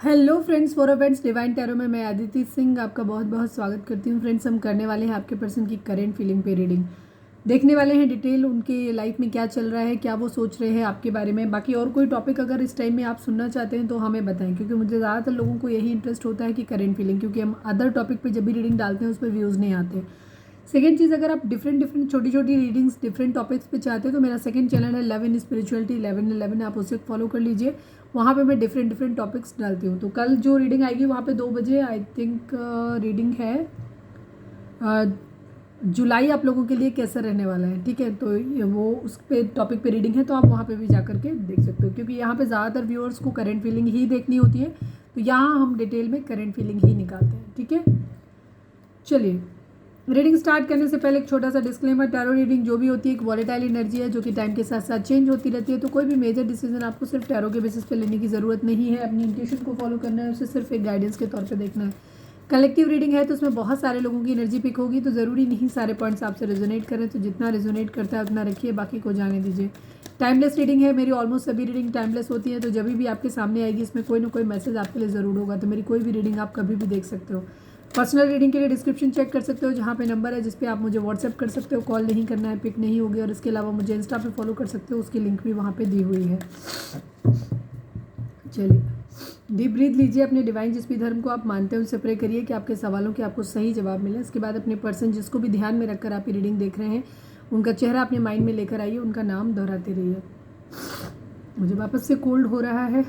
Hello friends, for friends divine tarot में मैं आदिति सिंह आपका बहुत बहुत स्वागत करती हूँ। फ्रेंड्स, हम करने वाले हैं आपके पर्सन की करेंट फीलिंग पे रीडिंग। देखने वाले हैं डिटेल उनके लाइफ में क्या चल रहा है, क्या वो सोच रहे हैं आपके बारे में। बाकी और कोई टॉपिक अगर इस टाइम में आप सुनना चाहते हैं तो हमें बताएं, क्योंकि मुझे ज़्यादातर लोगों को यही इंटरेस्ट होता है कि करेंट फीलिंग, क्योंकि हम अदर टॉपिक पर जब भी रीडिंग डालते हैं उस पर व्यूज़ नहीं आते। सेकेंड चीज़, अगर आप डिफरेंट छोटी छोटी रीडिंग्स डिफरेंट टॉपिक्स पे चाहते हैं तो मेरा सेकंड चैनल है लव इन स्पिरिचुअलिटी 1111, आप उसे फॉलो कर लीजिए। वहाँ पे मैं डिफरेंट टॉपिक्स डालती हूँ। तो कल जो रीडिंग आएगी वहाँ पे 2 बजे आई थिंक रीडिंग है। जुलाई आप लोगों के लिए कैसा रहने वाला है, ठीक है। तो वो उस पे टॉपिक पे रीडिंग है, तो आप वहाँ पे भी जा करके देख सकते हो, क्योंकि यहाँ पे ज़्यादातर व्यूअर्स को करेंट फीलिंग ही देखनी होती है। तो यहाँ हम डिटेल में करेंट फीलिंग ही निकालते हैं, ठीक है। चलिए, रीडिंग स्टार्ट करने से पहले एक छोटा सा डिस्क्लेमर, टैरो रीडिंग जो भी होती है एक वॉलेटाइल एनर्जी है जो कि टाइम के साथ साथ चेंज होती रहती है। तो कोई भी मेजर डिसीजन आपको सिर्फ टैरो के बेसिस पे लेने की ज़रूरत नहीं है। अपनी इंट्यूशन को फॉलो करना है, उसे सिर्फ एक गाइडेंस के तौर पे देखना है। कलेक्टिव रीडिंग है तो उसमें बहुत सारे लोगों की एनर्जी पिक होगी, तो ज़रूरी नहीं सारे पॉइंट्स आपसे रेजोनेट करें। तो जितना रेजोनेट करता है उतना रखिए, बाकी को जाने दीजिए। टाइमलेस रीडिंग है, मेरी ऑलमोस्ट सभी रीडिंग टाइमलेस होती है। तो जब भी आपके सामने आएगी इसमें कोई ना कोई मैसेज आपके लिए ज़रूर होगा। तो मेरी कोई भी रीडिंग आप कभी भी देख सकते हो। पर्सनल रीडिंग के लिए डिस्क्रिप्शन चेक कर सकते हो, जहाँ पे नंबर है जिस पे आप मुझे व्हाट्सएप कर सकते हो। कॉल नहीं करना है, पिक नहीं होगी। और इसके अलावा मुझे इंस्टा पे फॉलो कर सकते हो, उसकी लिंक भी वहाँ पे दी हुई है। चलिए, डीप ब्रीथ लीजिए। अपने डिवाइन जिस भी धर्म को आप मानते हैं उनसे प्रे करिए कि आपके सवालों के आपको सही जवाब मिले। इसके बाद अपने पर्सन जिसको भी ध्यान में रखकर आप ये रीडिंग देख रहे हैं उनका चेहरा अपने माइंड में लेकर आइए, उनका नाम दोहराते रहिए। मुझे वापस से कोल्ड हो रहा है,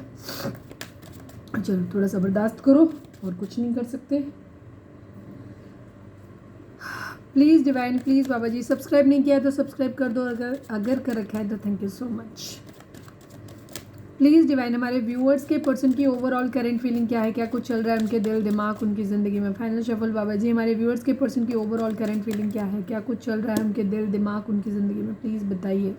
चलो थोड़ा सा बर्दाश्त करो, और कुछ नहीं कर सकते। Please divine, please Baba ji, subscribe नहीं किया है तो सब्सक्राइब कर दो, अगर कर रखा है तो thank you so much. Please divine, हमारे व्यूअर्स के पर्सन की ओवरऑल करंट फीलिंग क्या है, क्या कुछ चल रहा है उनके दिल दिमाग उनकी ज़िंदगी में। फाइनल शफल बाबा जी, हमारे व्यूअर्स के पर्सन की ओवरऑल करंट फीलिंग क्या है, क्या कुछ चल रहा है उनके दिल दिमाग उनकी ज़िंदगी में, प्लीज़ बताइए।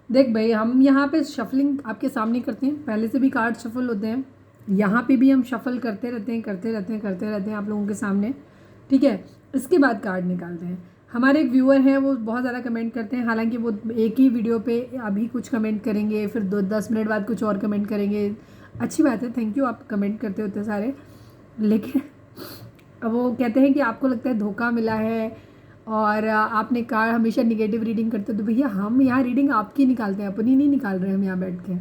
देख भाई, हम यहाँ पे शफलिंग आपके सामने करते हैं, पहले से भी कार्ड शफल होते हैं। यहाँ पे भी हम शफल करते रहते हैं आप लोगों के सामने, ठीक है। इसके बाद कार्ड निकालते हैं। हमारे एक व्यूअर हैं, वो बहुत ज़्यादा कमेंट करते हैं। हालांकि वो एक ही वीडियो पे अभी कुछ कमेंट करेंगे, फिर 10 मिनट बाद कुछ और कमेंट करेंगे। अच्छी बात है, थैंक यू, आप कमेंट करते होते सारे। लेकिन अब वो कहते हैं कि आपको लगता है धोखा मिला है और आपने कार्ड हमेशा निगेटिव रीडिंग करते हो। तो भैया, हम यहाँ रीडिंग आपकी निकालते हैं, अपनी नहीं निकाल रहे हम यहाँ बैठ के।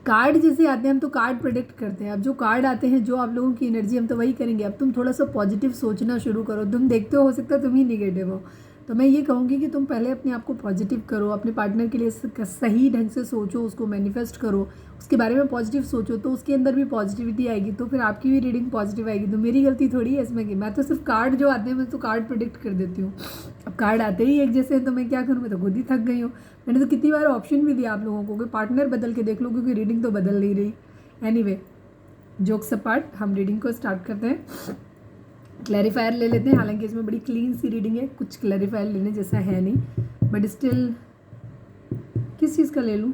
कार्ड जैसे आते हैं हम तो कार्ड प्रेडिक्ट करते हैं। अब जो कार्ड आते हैं, जो आप लोगों की एनर्जी, हम तो वही करेंगे। अब तुम थोड़ा सा पॉजिटिव सोचना शुरू करो। तुम देखते हो सकता है तुम ही निगेटिव हो, तो मैं ये कहूँगी कि तुम पहले अपने आप को पॉजिटिव करो, अपने पार्टनर के लिए सही ढंग से सोचो, उसको मैनिफेस्ट करो, उसके बारे में पॉजिटिव सोचो, तो उसके अंदर भी पॉजिटिविटी आएगी, तो फिर आपकी भी रीडिंग पॉजिटिव आएगी। तो मेरी गलती थोड़ी है इसमें कि मैं तो सिर्फ कार्ड जो आते हैं मैं तो कार्ड प्रेडिक्ट कर देती हूँ। अब कार्ड आते ही एक जैसे हैं तो मैं क्या करूँ, मैं तो खुद ही थक गई हूँ। मैंने तो कितनी बार ऑप्शन भी दिया आप लोगों को कि पार्टनर बदल के देख लो, क्योंकि रीडिंग तो बदल नहीं रही। एनीवे, जोक्स अपार्ट, हम रीडिंग को स्टार्ट करते हैं। क्लैरिफायर ले लेते हैं। हालांकि इसमें बड़ी क्लीन सी रीडिंग है, कुछ क्लैरिफायर लेने जैसा है नहीं, बट स्टिल किस चीज़ का ले लूँ।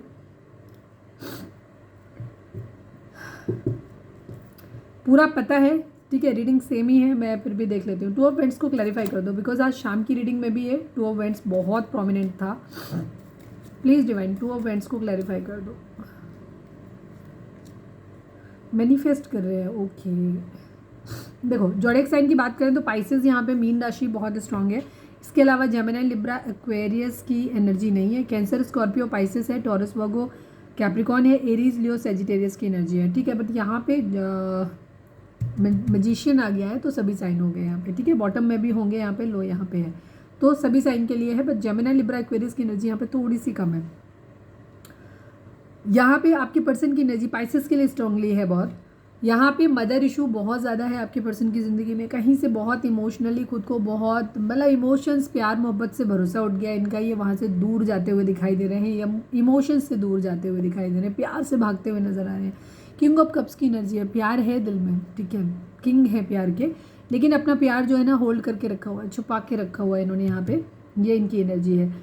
पूरा पता है, ठीक है, रीडिंग सेम ही है, मैं फिर भी देख लेती हूँ। 2 ऑफ वेंट्स को क्लैरिफाई कर दो, बिकॉज आज शाम की रीडिंग में भी ये 2 ऑफ वेंट्स बहुत प्रोमिनेंट था। प्लीज़ डिवाइन, 2 ऑफ वेंट्स को क्लैरिफाई कर दो। मैनिफेस्ट कर रहे हैं, ओके। देखो, जोडिएक साइन की बात करें तो पाइसेस यहाँ पे मीन राशि बहुत स्ट्रांग है। इसके अलावा जेमिनी, लिब्रा, एक्वेरियस की एनर्जी नहीं है। कैंसर, स्कॉर्पियो, पाइसेस है। टॉरस, वर्गो, कैप्रिकॉन है। एरीज, लियो, सेजिटेरियस की एनर्जी है, ठीक है। बट यहाँ पे मैजिशियन आ गया है, तो सभी साइन हो गए यहाँ पे, ठीक है। बॉटम में भी होंगे यहाँ पे, लो यहाँ पे है, तो सभी साइन के लिए है। बट जेमिनी, लिब्रा, एक्वेरियस की एनर्जी यहाँ पे थोड़ी सी कम है। यहाँ पे आपके पर्सन की एनर्जी पाइसेस के लिए स्ट्रांगली है बहुत। यहाँ पे मदर इशू बहुत ज़्यादा है आपके पर्सन की ज़िंदगी में। कहीं से बहुत इमोशनली खुद को बहुत, मतलब इमोशंस, प्यार मोहब्बत से भरोसा उठ गया इनका, ये वहाँ से दूर जाते हुए दिखाई दे रहे हैं, या इमोशंस से दूर जाते हुए दिखाई दे रहे हैं, प्यार से भागते हुए नजर आ रहे हैं। किंग ऑफ कप्स की एनर्जी है, प्यार है दिल में, ठीक है, किंग है प्यार के, लेकिन अपना प्यार जो है ना होल्ड करके रखा हुआ है, छुपा के रखा हुआ है इन्होंने यहाँ पे, ये इनकी एनर्जी है।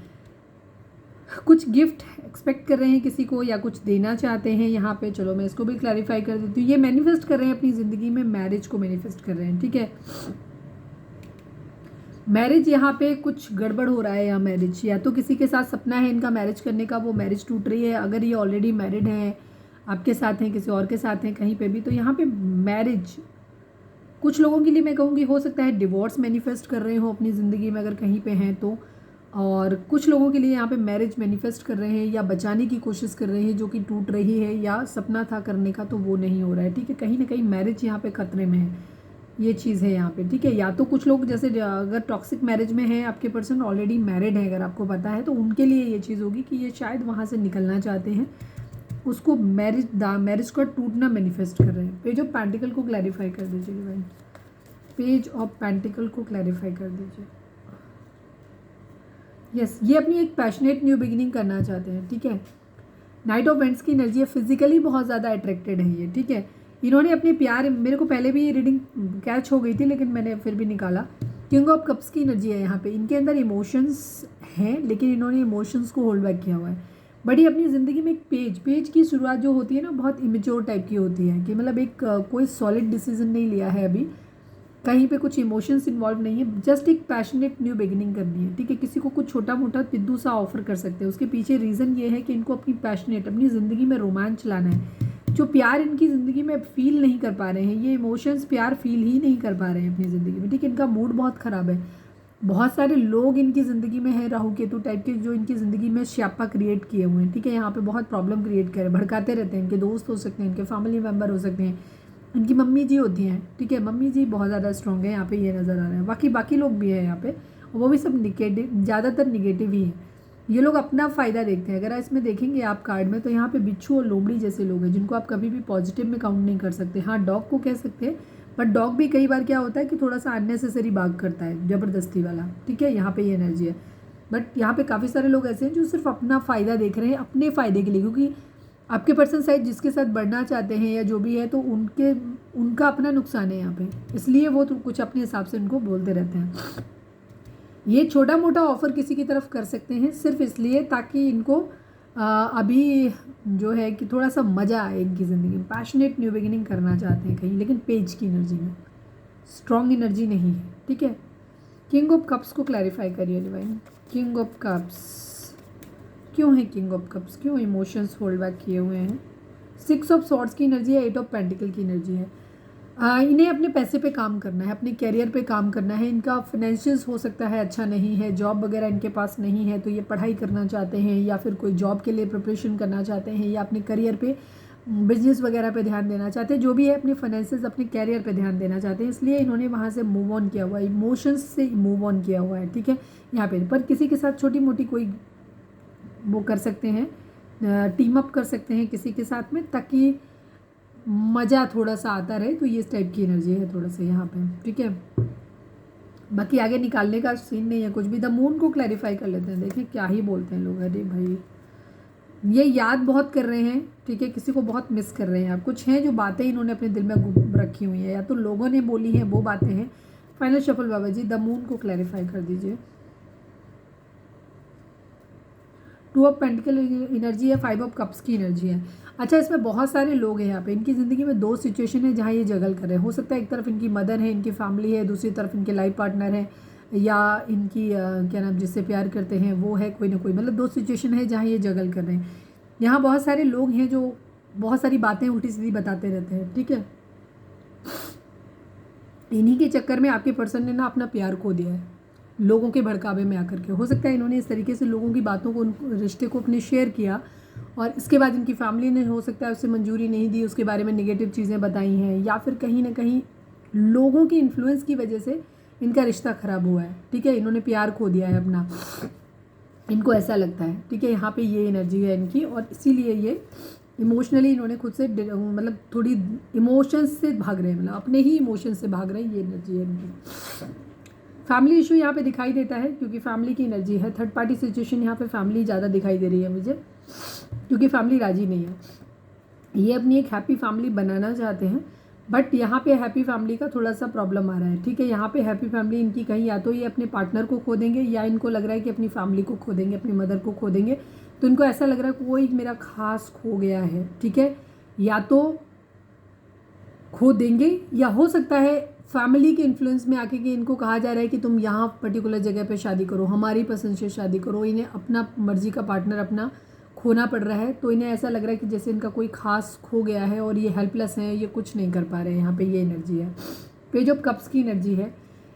कुछ गिफ्ट एक्सपेक्ट कर रहे हैं किसी को या कुछ देना चाहते हैं यहाँ पे। चलो मैं इसको भी क्लैरिफाई कर देती हूँ। ये मैनिफेस्ट कर रहे हैं अपनी ज़िंदगी में, मैरिज को मैनिफेस्ट कर रहे हैं, ठीक है। मैरिज यहाँ पे कुछ गड़बड़ हो रहा है, या मैरिज या तो किसी के साथ सपना है इनका मैरिज करने का, वो मैरिज टूट रही है। अगर ये ऑलरेडी मैरिड हैं, आपके साथ हैं, किसी और के साथ हैं कहीं पे भी, तो यहाँ पे मैरिज कुछ लोगों के लिए मैं कहूँगी हो सकता है डिवोर्स मैनिफेस्ट कर रहे हो अपनी ज़िंदगी में अगर कहीं पे हैं तो। और कुछ लोगों के लिए यहाँ पे मैरिज मैनिफेस्ट कर रहे हैं या बचाने की कोशिश कर रहे हैं जो कि टूट रही है, या सपना था करने का तो वो नहीं हो रहा है, ठीक है। कहीं ना कहीं मैरिज यहाँ पे खतरे में है, ये चीज़ है यहाँ पे, ठीक है। या तो कुछ लोग जैसे अगर टॉक्सिक मैरिज में है, आपके पर्सन ऑलरेडी मैरिड है अगर आपको पता है, तो उनके लिए ये चीज़ होगी कि ये शायद वहाँ से निकलना चाहते हैं, उसको मैरिज का टूटना मैनिफेस्ट कर रहे हैं। पेज ऑफ पेंटिकल को क्लैरिफाई कर दीजिए डिवाइन, पेज ऑफ पेंटिकल को क्लैरिफाई कर दीजिए। यस, ये अपनी एक पैशनेट न्यू बिगिनिंग करना चाहते हैं, ठीक है। नाइट ऑफ वेंट्स की एनर्जी है, फिजिकली बहुत ज़्यादा अट्रैक्टेड है ये, ठीक है। इन्होंने अपने प्यार, मेरे को पहले भी ये रीडिंग कैच हो गई थी लेकिन मैंने फिर भी निकाला। किंग ऑफ कप्स की एनर्जी है यहाँ पे, इनके अंदर इमोशंस हैं लेकिन इन्होंने इमोशंस को होल्ड बैक किया हुआ है। बड़ी अपनी ज़िंदगी में एक पेज की शुरुआत जो होती है ना, बहुत इमेच्योर टाइप की होती है कि मतलब एक कोई सॉलिड डिसीजन नहीं लिया है अभी, कहीं पे कुछ इमोशंस इन्वॉल्व नहीं है, जस्ट एक पैशनेट न्यू बिगिनिंग करनी है, ठीक है। किसी को कुछ छोटा मोटा पिद्दू सा ऑफर कर सकते हैं, उसके पीछे रीज़न ये है कि इनको अपनी पैशनेट अपनी ज़िंदगी में रोमांच लाना है। जो प्यार इनकी ज़िंदगी में फील नहीं कर पा रहे हैं, ये इमोशंस प्यार फील ही नहीं कर पा रहे हैं अपनी ज़िंदगी में, ठीक है। इनका मूड बहुत ख़राब है, बहुत सारे लोग इनकी ज़िंदगी में हैं राहु केतु टाइप के जो इनकी ज़िंदगी में श्यापा क्रिएट किए हुए हैं, ठीक है। यहाँ पे बहुत प्रॉब्लम क्रिएट कर भड़काते रहते हैं, इनके दोस्त हो सकते हैं, इनके फैमिली मेम्बर हो सकते हैं, इनकी मम्मी जी होती हैं, ठीक है। मम्मी जी बहुत ज़्यादा स्ट्रॉन्ग है यहाँ पे, ये नज़र आ रहा है। बाकी लोग भी हैं यहाँ पे, वो भी सब निगेटिव, ज़्यादातर निगेटिव ही हैं। ये लोग अपना फ़ायदा देखते हैं। अगर इसमें देखेंगे आप कार्ड में, तो यहाँ पे बिच्छू और लोमड़ी जैसे लोग हैं जिनको आप कभी भी पॉजिटिव में काउंट नहीं कर सकते। हाँ, डॉग को कह सकते हैं, बट डॉग भी कई बार क्या होता है कि थोड़ा सा अननेसेसरी बाग करता है, ज़बरदस्ती वाला, ठीक है। यहाँ पे ये एनर्जी है, बट यहाँ पे काफ़ी सारे लोग ऐसे हैं जो सिर्फ अपना फ़ायदा देख रहे हैं, अपने फ़ायदे के लिए, क्योंकि आपके पर्सन शायद जिसके साथ बढ़ना चाहते हैं या जो भी है, तो उनका अपना नुकसान है यहाँ पे, इसलिए वो तो कुछ अपने हिसाब से उनको बोलते रहते हैं। ये छोटा मोटा ऑफ़र किसी की तरफ कर सकते हैं सिर्फ इसलिए ताकि इनको अभी जो है कि थोड़ा सा मज़ा आए इनकी ज़िंदगी में। पैशनेट न्यू बिगिनिंग करना चाहते हैं कहीं, लेकिन पेज की एनर्जी में, स्ट्रॉन्ग एनर्जी नहीं है, ठीक है। किंग ऑफ कप्स को क्लैरिफाई करिए डिवाइन। किंग ऑफ कप्स क्यों है किंग ऑफ कप्स, क्यों इमोशंस होल्ड बैक किए हुए हैं। 6 ऑफ सॉर्ड्स की एनर्जी है, 8 ऑफ पेंटिकल की एनर्जी है। इन्हें अपने पैसे पे काम करना है, अपने कैरियर पे काम करना है। इनका फाइनेंशियल्स हो सकता है अच्छा नहीं है, जॉब वगैरह इनके पास नहीं है, तो ये पढ़ाई करना चाहते हैं या फिर कोई जॉब के लिए प्रिपरेशन करना चाहते हैं या अपने करियर पे, बिजनेस वगैरह पे ध्यान देना चाहते हैं, जो भी है अपने फाइनेंसेस अपने कैरियर पे ध्यान देना चाहते हैं, इसलिए इन्होंने वहाँ से मूव ऑन किया हुआ है, इमोशंस से मूव ऑन किया हुआ है, ठीक है। यहाँ पर किसी के साथ छोटी मोटी कोई वो कर सकते हैं, टीम अप कर सकते हैं किसी के साथ में, ताकि मज़ा थोड़ा सा आता रहे। तो ये इस टाइप की एनर्जी है थोड़ा सा यहाँ पे, ठीक है। बाकी आगे निकालने का सीन नहीं है कुछ भी। द मून को क्लैरिफाई कर लेते हैं, देखें क्या ही बोलते हैं लोग। अरे भाई, ये याद बहुत कर रहे हैं, ठीक है, किसी को बहुत मिस कर रहे हैं आप। कुछ हैं जो बातें इन्होंने अपने दिल में रखी हुई हैं, या तो लोगों ने बोली हैं वो बातें हैं। Final shuffle Baba ji, the moon को क्लैरिफाई कर दीजिए। 2 ऑफ पेंटिकल एनर्जी है, 5 ऑफ कप्स की एनर्जी है। अच्छा, इसमें बहुत सारे लोग हैं यहाँ पे। इनकी ज़िंदगी में 2 सिचुएशन है जहाँ ये जगल कर रहे हैं। हो सकता है एक तरफ इनकी मदर है, इनकी फैमिली है, दूसरी तरफ इनके लाइफ पार्टनर है, या इनकी क्या नाम, जिससे प्यार करते हैं वो है, कोई ना कोई, मतलब 2 सिचुएशन है जहाँ ये जगल कर रहे हैं। यहाँ बहुत सारे लोग हैं जो बहुत सारी बातें उल्टी सीधी बताते रहते हैं, ठीक है। इन्हीं के चक्कर में आपके पर्सन ने ना अपना प्यार खो दिया है लोगों के भड़कावे में आकर के। हो सकता है इन्होंने इस तरीके से लोगों की बातों को, रिश्ते को अपने शेयर किया, और इसके बाद इनकी फैमिली ने हो सकता है उससे मंजूरी नहीं दी, उसके बारे में नेगेटिव चीज़ें बताई हैं, या फिर कहीं ना कहीं लोगों की इन्फ्लुएंस की वजह से इनका रिश्ता ख़राब हुआ है, ठीक है। इन्होंने प्यार खो दिया है अपना, इनको ऐसा लगता है, ठीक है। यहाँ पे ये एनर्जी है इनकी, और इसीलिए ये इमोशनली इन्होंने खुद से मतलब थोड़ी इमोशंस से भाग रहे हैं, मतलब अपने ही इमोशंस से भाग रहे हैं, ये एनर्जी है इनकी। फैमिली इशू यहाँ पे दिखाई देता है क्योंकि फैमिली की एनर्जी है। थर्ड पार्टी सिचुएशन यहाँ पे फैमिली ज़्यादा दिखाई दे रही है मुझे, क्योंकि फैमिली राजी नहीं है। ये अपनी एक हैप्पी फैमिली बनाना चाहते हैं, बट यहाँ पे हैप्पी फैमिली का थोड़ा सा प्रॉब्लम आ रहा है, ठीक है। यहाँ पे हैप्पी फैमिली इनकी कहीं या तो ये अपने पार्टनर को खो देंगे या इनको लग रहा है कि अपनी फैमिली को खो देंगे, अपनी मदर को खो देंगे। तो इनको ऐसा लग रहा है कोई मेरा खास खो गया है, ठीक है। या तो खो देंगे या हो सकता है फैमिली के इन्फ्लुएंस में आके कि इनको कहा जा रहा है कि तुम यहाँ पर्टिकुलर जगह पे शादी करो, हमारी पसंद से शादी करो। इन्हें अपना मर्जी का पार्टनर अपना खोना पड़ रहा है, तो इन्हें ऐसा लग रहा है कि जैसे इनका कोई खास खो गया है और ये हेल्पलेस हैं, ये कुछ नहीं कर पा रहे हैं। यहाँ पे ये एनर्जी है, पेज ऑफ कप्स की एनर्जी है।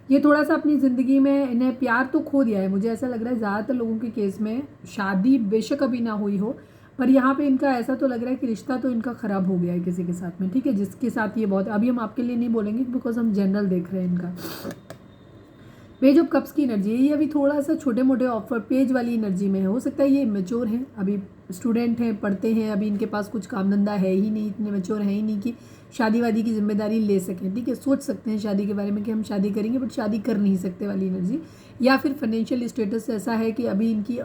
ये थोड़ा सा अपनी ज़िंदगी में इन्हें प्यार तो खो दिया है, मुझे ऐसा लग रहा है ज़्यादातर लोगों के केस में शादी बेशक अभी ना हुई हो, पर यहाँ पे इनका ऐसा तो लग रहा है कि रिश्ता तो इनका ख़राब हो गया है किसी के साथ में, ठीक है। जिसके साथ ये बहुत, अभी हम आपके लिए नहीं बोलेंगे बिकॉज हम जनरल देख रहे हैं इनका। पेज ऑफ कप्स की एनर्जी है, ये अभी थोड़ा सा छोटे मोटे ऑफर पेज वाली एनर्जी में है। हो सकता है ये मेच्योर हैं, अभी स्टूडेंट हैं, पढ़ते हैं, अभी इनके पास कुछ काम धंधा है ही नहीं, इतने मेच्योर है ही नहीं कि शादी वादी की जिम्मेदारी ले सकें, ठीक है। सोच सकते हैं शादी के बारे में कि हम शादी करेंगे, बट शादी कर नहीं सकते वाली एनर्जी। या फिर फाइनेंशियल स्टेटस ऐसा है कि अभी इनकी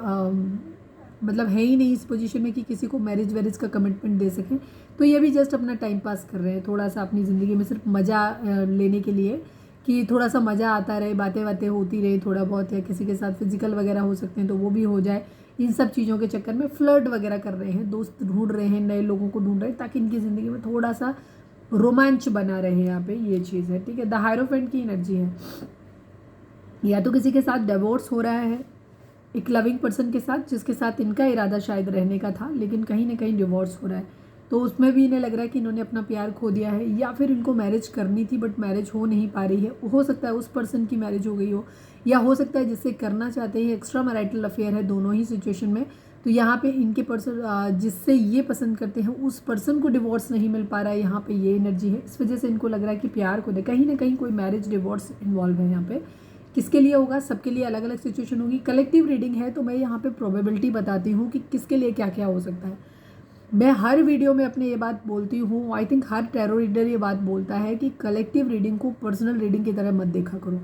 मतलब है ही नहीं इस पोजीशन में कि किसी को मैरिज वैरिज का कमिटमेंट दे सकें। तो ये भी जस्ट अपना टाइम पास कर रहे हैं थोड़ा सा अपनी ज़िंदगी में, सिर्फ मज़ा लेने के लिए कि थोड़ा सा मज़ा आता रहे, बातें बातें होती रहे थोड़ा बहुत, या किसी के साथ फिजिकल वगैरह हो सकते हैं तो वो भी हो जाए। इन सब चीज़ों के चक्कर में फ्लर्ट वगैरह कर रहे हैं, दोस्त ढूंढ रहे हैं, नए लोगों को ढूंढ रहे हैं ताकि इनकी ज़िंदगी में थोड़ा सा रोमांच बना रहे। यहाँ पे ये चीज़ है, ठीक है। द हायरोफेंट की एनर्जी है, या तो किसी के साथ डिवोर्स हो रहा है एक लविंग पर्सन के साथ, जिसके साथ इनका इरादा शायद रहने का था, लेकिन कहीं ना कहीं डिवोर्स हो रहा है, तो उसमें भी इन्हें लग रहा है कि इन्होंने अपना प्यार खो दिया है। या फिर इनको मैरिज करनी थी बट मैरिज हो नहीं पा रही है, हो सकता है उस पर्सन की मैरिज हो गई हो, या हो सकता है जिससे करना चाहते हैं एक्स्ट्रा मैरिटल अफेयर है, दोनों ही सिचुएशन में। तो यहाँ पे इनके पर्सन जिससे ये पसंद करते हैं उस पर्सन को डिवोर्स नहीं मिल पा रहा है, यहाँ पे ये एनर्जी है। इस वजह से इनको लग रहा है कि प्यार को दे, कहीं ना कहीं कोई मैरिज डिवोर्स इन्वॉल्व है यहाँ पे। किसके लिए होगा, सबके लिए अलग अलग सिचुएशन होगी। कलेक्टिव रीडिंग है तो मैं यहाँ पे प्रोबेबिलिटी बताती हूँ कि किसके लिए क्या क्या हो सकता है। मैं हर वीडियो में अपने ये बात बोलती हूँ, I think her tarot reader ये बात बोलता है कि कलेक्टिव रीडिंग को पर्सनल रीडिंग की तरह मत देखा करो।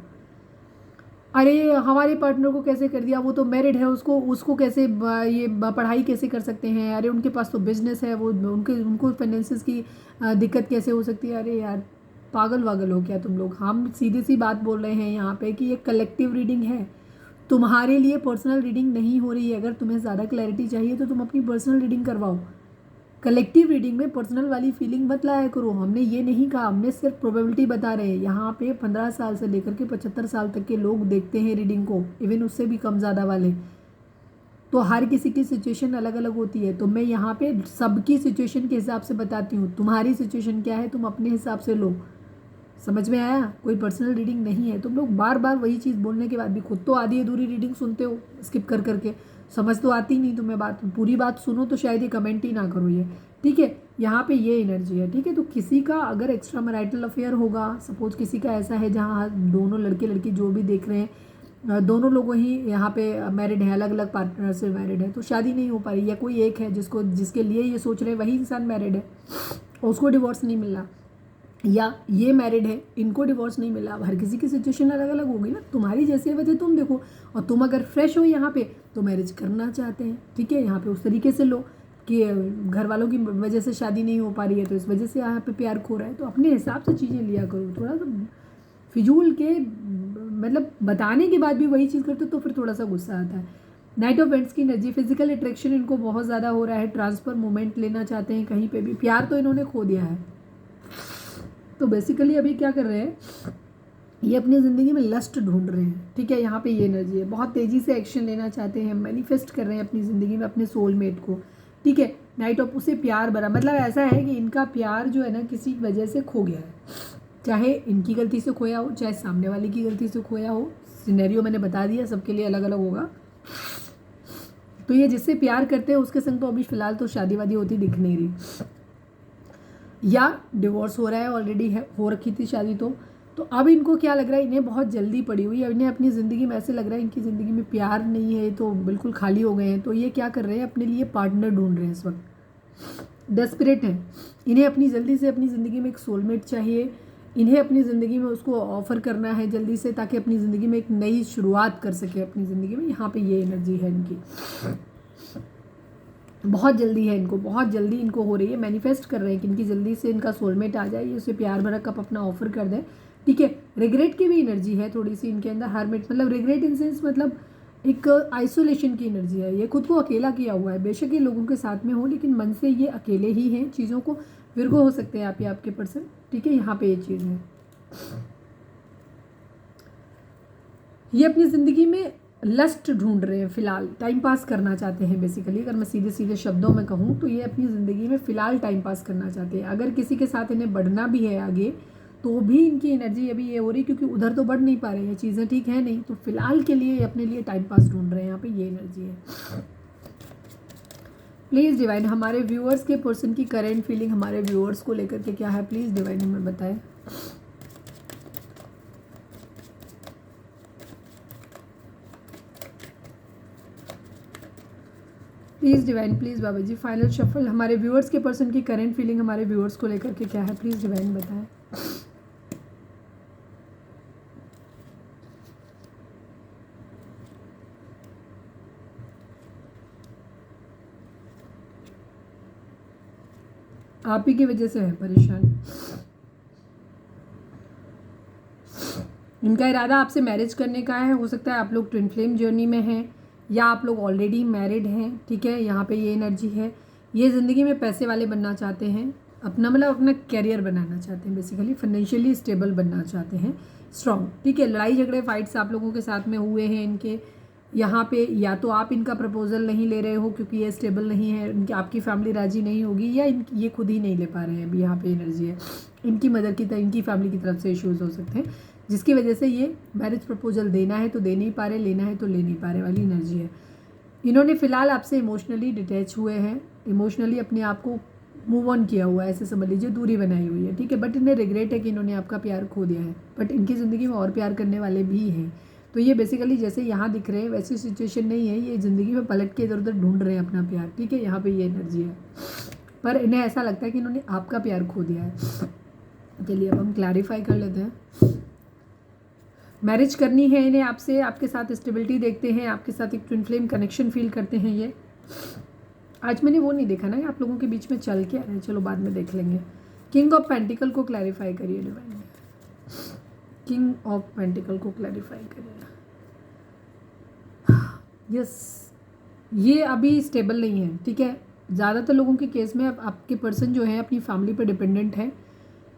अरे हमारे पार्टनर को कैसे कर दिया, वो तो मैरिड है, उसको उसको कैसे ये पढ़ाई कैसे कर सकते हैं, अरे उनके पास तो बिजनेस है, वो उनको फाइनेंसिस की दिक्कत कैसे हो सकती है। अरे यार पागल वागल हो क्या तुम लोग। हम सीधी सी बात बोल रहे हैं यहाँ पे कि ये कलेक्टिव रीडिंग है, तुम्हारे लिए पर्सनल रीडिंग नहीं हो रही है। अगर तुम्हें ज़्यादा क्लैरिटी चाहिए तो तुम अपनी पर्सनल रीडिंग करवाओ। कलेक्टिव रीडिंग में पर्सनल वाली फीलिंग मत लाया करो। हमने ये नहीं कहा, हमने सिर्फ प्रोबेबिलिटी बता रहे हैं। यहाँ पे 15 साल से लेकर के 75 साल तक के लोग देखते हैं रीडिंग को, इवन उससे भी कम ज़्यादा वाले। तो हर किसी की सिचुएशन अलग अलग होती है, तो मैं यहाँ पे सबकी सिचुएशन के हिसाब से बताती हूँ। तुम्हारी सिचुएशन क्या है तुम अपने हिसाब से लो। समझ में आया, कोई पर्सनल रीडिंग नहीं है। तुम लोग बार बार वही चीज़ बोलने के बाद भी खुद तो आधी अधूरी रीडिंग सुनते हो स्किप कर करके, समझ तो आती नहीं तुम्हें बात। पूरी बात सुनो तो शायद ये कमेंट ही ना करो ये, ठीक है। यहाँ पे ये एनर्जी है, ठीक है। तो किसी का अगर एक्स्ट्रा मैरिटल अफेयर होगा, सपोज किसी का ऐसा है जहाँ दोनों लड़के लड़की जो भी देख रहे हैं दोनों लोगों ही यहाँ पे मैरिड है, अलग अलग पार्टनर से मैरिड है, तो शादी नहीं हो पा रही, या कोई एक है जिसके लिए ये सोच रहे हैं वही इंसान मैरिड है और उसको डिवोर्स नहीं मिल रहा, या ये मैरिड है इनको डिवोर्स नहीं मिला। अब हर किसी की सिचुएशन अलग अलग होगी ना, तुम्हारी जैसे वजह तुम देखो। और तुम अगर फ्रेश हो यहाँ पे तो मैरिज करना चाहते हैं, ठीक है, यहाँ पे उस तरीके से लो कि घर वालों की वजह से शादी नहीं हो पा रही है तो इस वजह से यहाँ पे प्यार खो रहा है। तो अपने हिसाब से चीज़ें लिया करो, थोड़ा सा फिजूल के मतलब बताने के बाद भी वही चीज़ करते तो फिर थोड़ा सा गुस्सा आता है। नाइट ऑफ वेंट्स की एनर्जी, फिजिकल अट्रैक्शन इनको बहुत ज़्यादा हो रहा है, ट्रांसफर मूवमेंट लेना चाहते हैं कहीं पे भी, प्यार तो इन्होंने खो दिया है। तो बेसिकली अभी क्या कर रहे हैं, ये अपनी ज़िंदगी में लस्ट ढूंढ रहे हैं, ठीक है। यहाँ पे ये एनर्जी है, बहुत तेज़ी से एक्शन लेना चाहते हैं, मैनिफेस्ट कर रहे हैं अपनी ज़िंदगी में अपने सोलमेट को, ठीक है। नाइट ऑफ उसे प्यार भरा, मतलब ऐसा है कि इनका प्यार जो है ना किसी वजह से खो गया है, चाहे इनकी गलती से खोया हो चाहे सामने वाले की गलती से खोया हो। सिनेरियो मैंने बता दिया, सबके लिए अलग अलग होगा। तो ये जिससे प्यार करते हैं उसके संग तो अभी फ़िलहाल तो शादी वादी होती दिख नहीं रही, या डिवोर्स हो रहा है, ऑलरेडी है, हो रखी थी शादी। तो अब इनको क्या लग रहा है, इन्हें बहुत जल्दी पड़ी हुई है, इन्हें अपनी ज़िंदगी में ऐसे लग रहा है इनकी ज़िंदगी में प्यार नहीं है, तो बिल्कुल खाली हो गए हैं। तो ये क्या कर रहे हैं, अपने लिए पार्टनर ढूंढ रहे हैं, इस वक्त डेस्परेट हैं। इन्हें अपनी जल्दी से अपनी ज़िंदगी में एक सोलमेट चाहिए, इन्हें अपनी ज़िंदगी में उसको ऑफ़र करना है जल्दी से, ताकि अपनी ज़िंदगी में एक नई शुरुआत कर सके अपनी ज़िंदगी में। यहाँ पे ये एनर्जी है इनकी। बहुत जल्दी है इनको, बहुत जल्दी इनको हो रही है, मैनिफेस्ट कर रहे हैं कि इनकी जल्दी से इनका सोलमेट आ जाए, ये उसे प्यार भरा कप अपना ऑफर कर दें, ठीक है। रिग्रेट की भी एनर्जी है थोड़ी सी इनके अंदर, हरमिट मतलब रिग्रेट इन सेंस मतलब एक आइसोलेशन की एनर्जी है, ये खुद को अकेला किया हुआ है, बेशक ये लोगों के साथ में हो लेकिन मन से ये अकेले ही हैं चीज़ों को। विर्गो हो सकते हैं आप या आपके पर्सन, ठीक है, यहाँ पे ये चीज़ है। ये अपनी ज़िंदगी में लस्ट ढूंढ रहे हैं फ़िलहाल, टाइम पास करना चाहते हैं बेसिकली, अगर मैं सीधे सीधे शब्दों में कहूँ तो ये अपनी ज़िंदगी में फ़िलहाल टाइम पास करना चाहते हैं। अगर किसी के साथ इन्हें बढ़ना भी है आगे तो भी इनकी एनर्जी अभी ये हो रही, क्योंकि उधर तो बढ़ नहीं पा रहे हैं, चीज़ें ठीक है नहीं, तो फिलहाल के लिए अपने लिए टाइम पास ढूंढ रहे हैं, यहाँ पे ये एनर्जी है। प्लीज़ डिवाइन हमारे व्यूअर्स के पर्सन की करेंट फीलिंग हमारे व्यूअर्स को लेकर के क्या है, प्लीज़ डिवाइन हमें बताएं। Please divine, please Baba ji final shuffle हमारे व्यूअर्स के पर्सन की करेंट फीलिंग हमारे व्यूअर्स को लेकर के क्या है, प्लीज़ डिवाइन बताएं। आप ही की वजह से है परेशान। इनका इरादा आपसे मैरिज करने का है, हो सकता है आप लोग ट्विन फ्लेम जर्नी में हैं या आप लोग ऑलरेडी मैरिड हैं, ठीक है, यहाँ पे ये एनर्जी है। ये ज़िंदगी में पैसे वाले बनना चाहते हैं, अपना मतलब अपना कैरियर बनाना चाहते हैं, बेसिकली फाइनेंशियली स्टेबल बनना चाहते हैं, स्ट्रॉन्ग, ठीक है। लड़ाई झगड़े फाइट्स आप लोगों के साथ में हुए हैं इनके, यहाँ पे या तो आप इनका प्रपोजल नहीं ले रहे हो क्योंकि ये स्टेबल नहीं है, इनकी आपकी फैमिली राजी नहीं होगी, या ये खुद ही नहीं ले पा रहे हैं, अभी यहाँ पे एनर्जी है। इनकी मदर की तरफ, इनकी फैमिली की तरफ से इश्यूज़ हो सकते हैं जिसकी वजह से ये मैरिज प्रपोजल देना है तो दे नहीं पा रहे, लेना है तो ले नहीं पा रहे वाली एनर्जी है। इन्होंने फ़िलहाल आपसे इमोशनली डिटैच हुए हैं, इमोशनली अपने आप को मूव ऑन किया हुआ है, ऐसे समझ लीजिए, दूरी बनाई हुई है, ठीक है। बट इन्हें रिग्रेट है कि इन्होंने आपका प्यार खो दिया है, बट इनकी ज़िंदगी में और प्यार करने वाले भी हैं। तो ये बेसिकली जैसे यहाँ दिख रहे हैं वैसी सिचुएशन नहीं है, ये ज़िंदगी में पलट के इधर उधर ढूंढ रहे हैं अपना प्यार, ठीक है, यहाँ पे ये एनर्जी है। पर इन्हें ऐसा लगता है कि इन्होंने आपका प्यार खो दिया है। चलिए अब हम क्लैरिफाई कर लेते हैं। मैरिज करनी है इन्हें आपसे, आपके साथ स्टेबिलिटी देखते हैं, आपके साथ एक ट्विन फ्लेम कनेक्शन फील करते हैं ये। आज मैंने वो नहीं देखा ना आप लोगों के बीच में चल क्या है, चलो बाद में देख लेंगे। किंग ऑफ पेंटिकल को क्लैरिफाई करिए डिवाइन, किंग ऑफ पेंटिकल को क्लैरिफाई करिए। यस, ये अभी स्टेबल नहीं है, ठीक है। ज़्यादातर लोगों के केस में अब आपके पर्सन जो है अपनी फैमिली पर डिपेंडेंट है,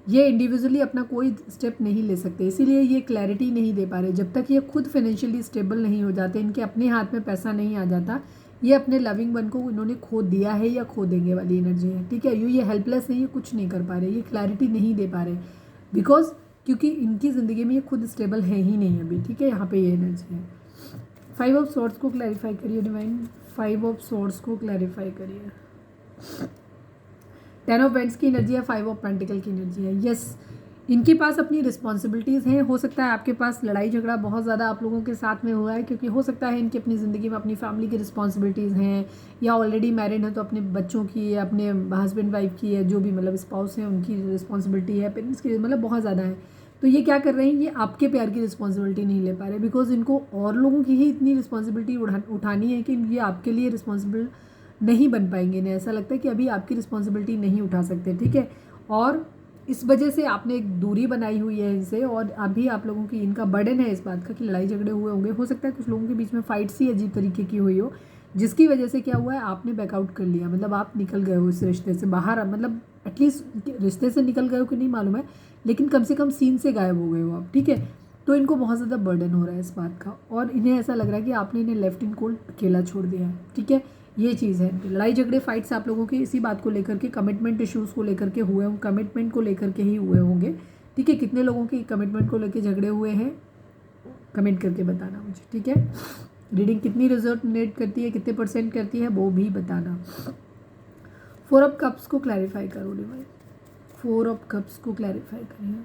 ये इंडिविजुअली अपना कोई स्टेप नहीं ले सकते, इसीलिए ये क्लैरिटी नहीं दे पा रहे। जब तक ये खुद फाइनेंशियली स्टेबल नहीं हो जाते, इनके अपने हाथ में पैसा नहीं आ जाता, ये अपने लविंग वन को इन्होंने खो दिया है या खो देंगे वाली एनर्जी है, ठीक है। ये हेल्पलेस है, ये कुछ नहीं कर पा रहे, ये क्लैरिटी नहीं दे पा रहे, बिकॉज क्योंकि इनकी ज़िंदगी में ये खुद स्टेबल है ही नहीं अभी, ठीक है। यहाँ पे ये एनर्जी है। 5 ऑफ सॉर्ड्स को क्लैरिफाई करिए डिवाइन, 5 ऑफ सॉर्ड्स को क्लैरिफाई करिए। 10 ऑफ वेंट्स की एनर्जी है, 5 ऑफ पेंटिकल की एनर्जी है। यस, इनके पास अपनी रिस्पॉन्सिबिलिटीज़ हैं, हो सकता है आपके पास लड़ाई झगड़ा बहुत ज़्यादा आप लोगों के साथ में हुआ है, क्योंकि हो सकता है इनकी अपनी ज़िंदगी में अपनी फैमिली की रिस्पॉन्सिबिलिटीज़ हैं, या ऑलरेडी मैरिड हैं तो अपने बच्चों की या अपने हस्बैंड वाइफ की या जो भी मतलब स्पाउस हैं उनकी रिस्पॉन्सिबिलिटी है, पेरेंट्स की मतलब बहुत ज़्यादा है। तो ये क्या कर रहे हैं, ये आपके प्यार की रिस्पॉन्सिबिलिटी नहीं ले पा रहे, बिकॉज इनको और लोगों की ही इतनी रिस्पॉन्सिबिलिटी उठानी है कि ये आपके लिए रिस्पॉन्सिबल नहीं बन पाएंगे। इन्हें ऐसा लगता है कि अभी आपकी रिस्पॉन्सिबिलिटी नहीं उठा सकते, ठीक है। और इस वजह से आपने एक दूरी बनाई हुई है इनसे, और अभी आप लोगों की इनका बर्डन है इस बात का कि लड़ाई झगड़े हुए होंगे, हो सकता है कुछ लोगों के बीच में फाइट सी अजीब तरीके की हुई हो, जिसकी वजह से क्या हुआ है, आपने बैकआउट कर लिया, मतलब आप निकल गए हो इस रिश्ते से बाहर, मतलब एटलीस्ट रिश्ते से निकल गए हो कि नहीं मालूम है, लेकिन कम से कम सीन से गायब हो गए हो आप, ठीक है। तो इनको बहुत ज़्यादा बर्डन हो रहा है इस बात का, और इन्हें ऐसा लग रहा है कि आपने इन्हें लेफ्ट इन कोल्ड अकेला छोड़ दिया है, ठीक है। ये चीज़ है, लड़ाई झगड़े फाइट्स आप लोगों के इसी बात को लेकर के, कमिटमेंट इश्यूज़ को लेकर के हुए होंगे, कमिटमेंट को लेकर के ही हुए होंगे, ठीक है। कितने लोगों के कमिटमेंट को लेकर झगड़े हुए हैं कमेंट करके बताना मुझे, ठीक है। रीडिंग कितनी रिजल्ट करती है, कितने % करती है वो भी बताना। 4 ऑफ कप्स को क्लैरिफाई करो डिवाइन, 4 ऑफ कप्स को क्लैरिफाई करिए।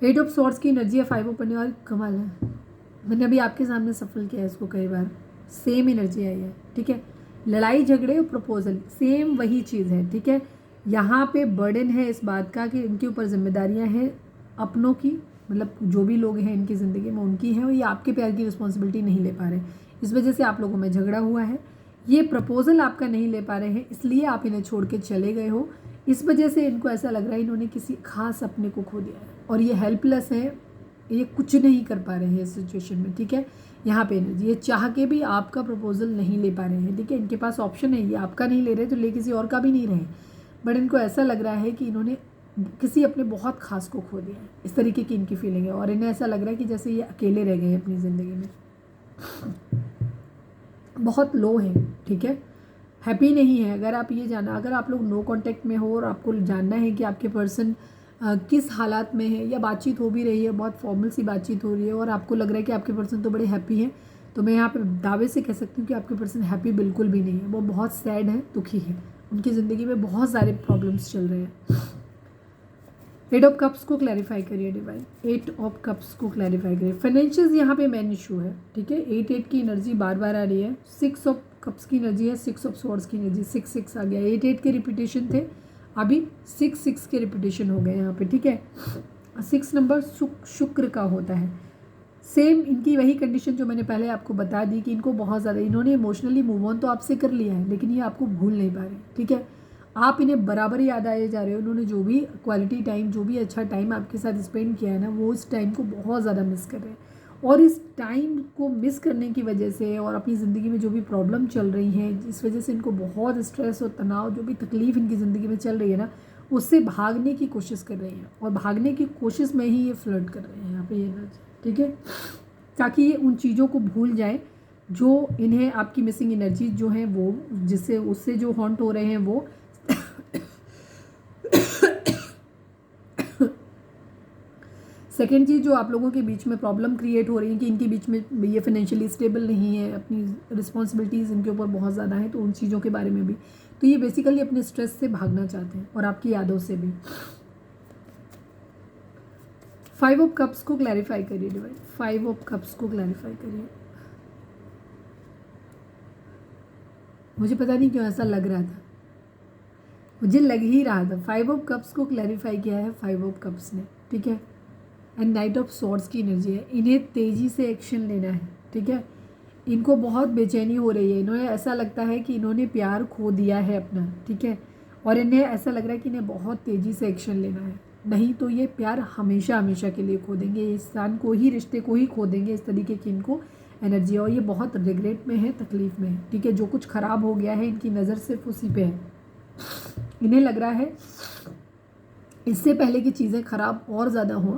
8 ऑफ सॉर्ड्स की एनर्जी है, 5 ऑफ और कमाल है, मैंने अभी आपके सामने सफल किया है इसको कई बार, सेम एनर्जी आई है, ठीक है। लड़ाई झगड़े और प्रपोजल सेम वही चीज़ है, ठीक है। यहाँ पे बर्डन है इस बात का कि इनके ऊपर जिम्मेदारियाँ हैं अपनों की, मतलब जो भी लोग हैं इनकी ज़िंदगी में उनकी हैं, और ये आपके प्यार की रिस्पॉन्सिबिलिटी नहीं ले पा रहे, इस वजह से आप लोगों में झगड़ा हुआ है। ये प्रपोजल आपका नहीं ले पा रहे हैं, इसलिए आप इन्हें छोड़ के चले गए हो। इस वजह से इनको ऐसा लग रहा है इन्होंने किसी खास अपने को खो दिया है और ये हेल्पलेस है, ये कुछ नहीं कर पा रहे हैं इस सिचुएशन में। ठीक है, यहाँ पे एनर्जी, ये चाह के भी आपका प्रपोजल नहीं ले पा रहे हैं। ठीक है, इनके पास ऑप्शन है, ये आपका नहीं ले रहे तो ले किसी और का भी नहीं रहे, बट इनको ऐसा लग रहा है कि इन्होंने किसी अपने बहुत खास को खो दिया है, इस तरीके की इनकी फीलिंग है। और इन्हें ऐसा लग रहा है कि जैसे ये अकेले रह गए हैं अपनी ज़िंदगी में, बहुत लो है। ठीक है, हैप्पी नहीं है। अगर आप ये जाना, अगर आप लोग नो कांटेक्ट में हो और आपको जानना है कि आपके पर्सन किस हालात में है, या बातचीत हो भी रही है, बहुत फॉर्मल सी बातचीत हो रही है और आपको लग रहा है कि आपके पर्सन तो बड़े हैप्पी हैं, तो मैं यहाँ पे दावे से कह सकती हूँ कि आपके पर्सन हैप्पी बिल्कुल भी नहीं है, वो बहुत सैड है, दुखी है, उनकी ज़िंदगी में बहुत सारे प्रॉब्लम्स चल रहे हैं। 8 ऑफ कप्स को क्लैरिफाई करिए डिवाइन, 8 ऑफ कप्स को क्लैरिफाई करिए। फाइनेंशियल्स यहाँ पे मेन इशू है। ठीक है, 8 की एनर्जी बार बार आ रही है, 6 ऑफ कप्स की एनर्जी है, 6 ऑफ स्वॉर्ड्स की एनर्जी, 6 आ गया। 8 के रिपीटेशन थे, अभी 6 के रिपीटेशन हो गए यहाँ पे। ठीक है, 6 नंबर शुक्र का होता है। सेम इनकी वही कंडीशन जो मैंने पहले आपको बता दी कि इनको बहुत ज़्यादा, इन्होंने इमोशनली मूव ऑन तो आपसे कर लिया है, लेकिन ये आपको भूल नहीं पा रहे। ठीक है, आप इन्हें बराबर याद आए जा रहे हो। उन्होंने जो भी क्वालिटी टाइम, जो भी अच्छा टाइम आपके साथ स्पेंड किया है ना, वो उस टाइम को बहुत ज़्यादा मिस कर रहे हैं। और इस टाइम को मिस करने की वजह से और अपनी ज़िंदगी में जो भी प्रॉब्लम चल रही हैं, इस वजह से इनको बहुत स्ट्रेस और तनाव, जो भी तकलीफ़ इनकी ज़िंदगी में चल रही है ना, उससे भागने की कोशिश कर रही हैं और भागने की कोशिश में ही ये फ्लर्ट कर रहे हैं यहाँ पे ये एनर्जी। ठीक है, ताकि ये उन चीज़ों को भूल जाए जो इन्हें, आपकी मिसिंग एनर्जी जो है वो, जिससे उससे जो हॉन्ट हो रहे हैं वो। सेकेंड चीज़, जो आप लोगों के बीच में प्रॉब्लम क्रिएट हो रही है कि इनके बीच में ये फाइनेंशियली स्टेबल नहीं है, अपनी रिस्पॉन्सिबिलिटीज़ इनके ऊपर बहुत ज़्यादा है, तो उन चीज़ों के बारे में भी, तो ये बेसिकली अपने स्ट्रेस से भागना चाहते हैं और आपकी यादों से भी। 5 ऑफ कप्स को क्लैरिफाई करिए डिवाइन, 5 ऑफ कप्स को क्लैरिफाई करिए। मुझे पता नहीं क्यों ऐसा लग रहा था, मुझे लग ही रहा था। 5 ऑफ कप्स को क्लैरिफाई किया है 5 ऑफ कप्स ने। ठीक है, एंड नाइट ऑफ स्वॉर्ड्स की एनर्जी है। इन्हें तेज़ी से एक्शन लेना है। ठीक है, इनको बहुत बेचैनी हो रही है, इन्हें ऐसा लगता है कि इन्होंने प्यार खो दिया है अपना। ठीक है, और इन्हें ऐसा लग रहा है कि इन्हें बहुत तेज़ी से एक्शन लेना है, नहीं तो ये प्यार हमेशा हमेशा के लिए खो देंगे, इंसान को ही, रिश्ते को ही खो देंगे। इस तरीके की इनको एनर्जी है और ये बहुत रिग्रेट में है, तकलीफ़ में है। ठीक है, जो कुछ ख़राब हो गया है इनकी नज़र सिर्फ उसी पे है। इन्हें लग रहा है इससे पहले कि चीज़ें ख़राब और ज़्यादा हों,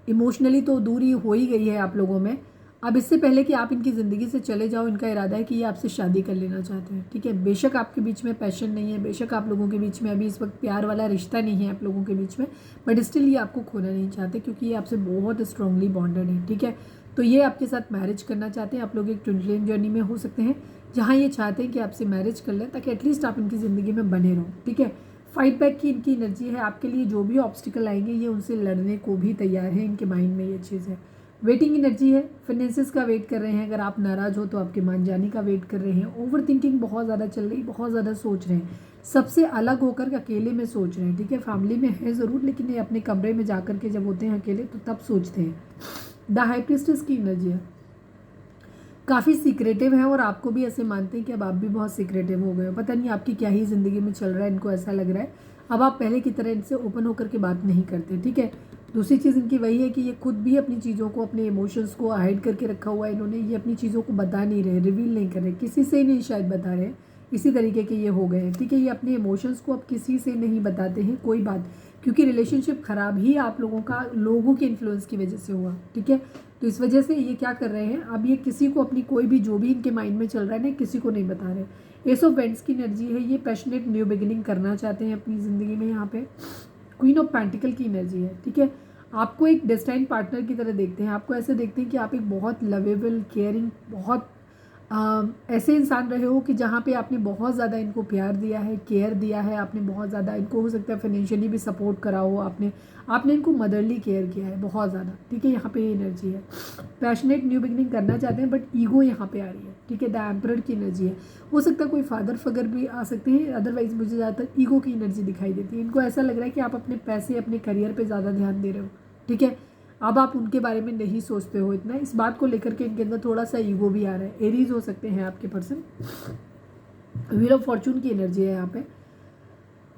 इमोशनली तो दूरी हो ही गई है आप लोगों में, अब इससे पहले कि आप इनकी ज़िंदगी से चले जाओ, इनका इरादा है कि ये आपसे शादी कर लेना चाहते हैं। ठीक है, बेशक आपके बीच में पैशन नहीं है, बेशक आप लोगों के बीच में अभी इस वक्त प्यार वाला रिश्ता नहीं है आप लोगों के बीच में, बट स्टिल ये आपको खोना नहीं चाहते क्योंकि ये आपसे बहुत स्ट्रांगली बॉन्डेड है। ठीक है, तो ये आपके साथ मैरिज करना चाहते हैं। आप लोग एक ट्विन फ्लेम जर्नी में हो सकते हैं जहाँ ये चाहते हैं कि आपसे मैरिज कर लें ताकि एटलीस्ट आप इनकी ज़िंदगी में बने रहो। ठीक है, फाइट बैक की इनकी एनर्जी है आपके लिए, जो भी ऑब्स्टिकल आएंगे ये उनसे लड़ने को भी तैयार है, इनके माइंड में ये चीज़ है। वेटिंग एनर्जी है, फाइनेंसेस का वेट कर रहे हैं। अगर आप नाराज़ हो तो आपके मान जाने का वेट कर रहे हैं। ओवर थिंकिंग बहुत ज़्यादा चल रही, बहुत ज़्यादा सोच रहे हैं, सबसे अलग होकर के अकेले में सोच रहे हैं। ठीक है, फैमिली में है ज़रूर, लेकिन ये अपने कमरे में जा कर के जब होते हैं अकेले तो तब सोचते हैं। द हाई प्रीस्टेस की एनर्जी है, काफ़ी सीक्रेटिव है और आपको भी ऐसे मानते हैं कि अब आप भी बहुत सीक्रेटिव हो गए हो, पता नहीं आपकी क्या ही ज़िंदगी में चल रहा है, इनको ऐसा लग रहा है। अब आप पहले की तरह इनसे ओपन होकर के बात नहीं करते। ठीक है, दूसरी चीज़ इनकी वही है कि ये खुद भी अपनी चीज़ों को, अपने इमोशंस को हाइड करके रखा हुआ है इन्होंने, ये अपनी चीज़ों को बता नहीं रहे, रिवील नहीं कर रहे, किसी से नहीं शायद बता रहे, इसी तरीके के ये हो गए हैं। ठीक है, ये अपने इमोशंस को अब किसी से नहीं बताते हैं, कोई बात, क्योंकि रिलेशनशिप ख़राब ही आप लोगों का लोगों के इन्फ्लुएंस की वजह से हुआ। ठीक है, तो इस वजह से ये क्या कर रहे हैं, अब ये किसी को अपनी कोई भी जो भी इनके माइंड में चल रहा है ना, किसी को नहीं बता रहे। एस ऑफ वेंट्स की एनर्जी है, ये पैशनेट न्यू बिगिनिंग करना चाहते हैं अपनी ज़िंदगी में। यहाँ पे क्वीन ऑफ पेंटिकल की एनर्जी है। ठीक है, आपको एक डेस्टाइन पार्टनर की तरह देखते हैं, आपको ऐसे देखते हैं कि आप एक बहुत लवेबल, केयरिंग, बहुत ऐसे इंसान रहे हो कि जहाँ पे आपने बहुत ज़्यादा इनको प्यार दिया है, केयर दिया है, आपने बहुत ज़्यादा इनको, हो सकता है फाइनेंशियली भी सपोर्ट करा हो, आपने इनको मदरली केयर किया है बहुत ज़्यादा। ठीक है, यहाँ पे ये एनर्जी है। पैशनेट न्यू बिगनिंग करना चाहते हैं, बट ईगो यहाँ पे आ रही है। ठीक है, द एम्परर की एनर्जी है, हो सकता है कोई फादर फिगर भी आ सकते हैं, अदरवाइज मुझे ज़्यादातर ईगो की एनर्जी दिखाई देती है। इनको ऐसा लग रहा है कि आप अपने पैसे, अपने करियर पर ज़्यादा ध्यान दे रहे हो। ठीक है, अब आप उनके बारे में नहीं सोचते हो इतना, इस बात को लेकर के इनके अंदर थोड़ा सा ईगो भी आ रहा है। एरीज हो सकते हैं आपके पर्सन। व्हील ऑफ फॉर्चून की एनर्जी है यहाँ पे।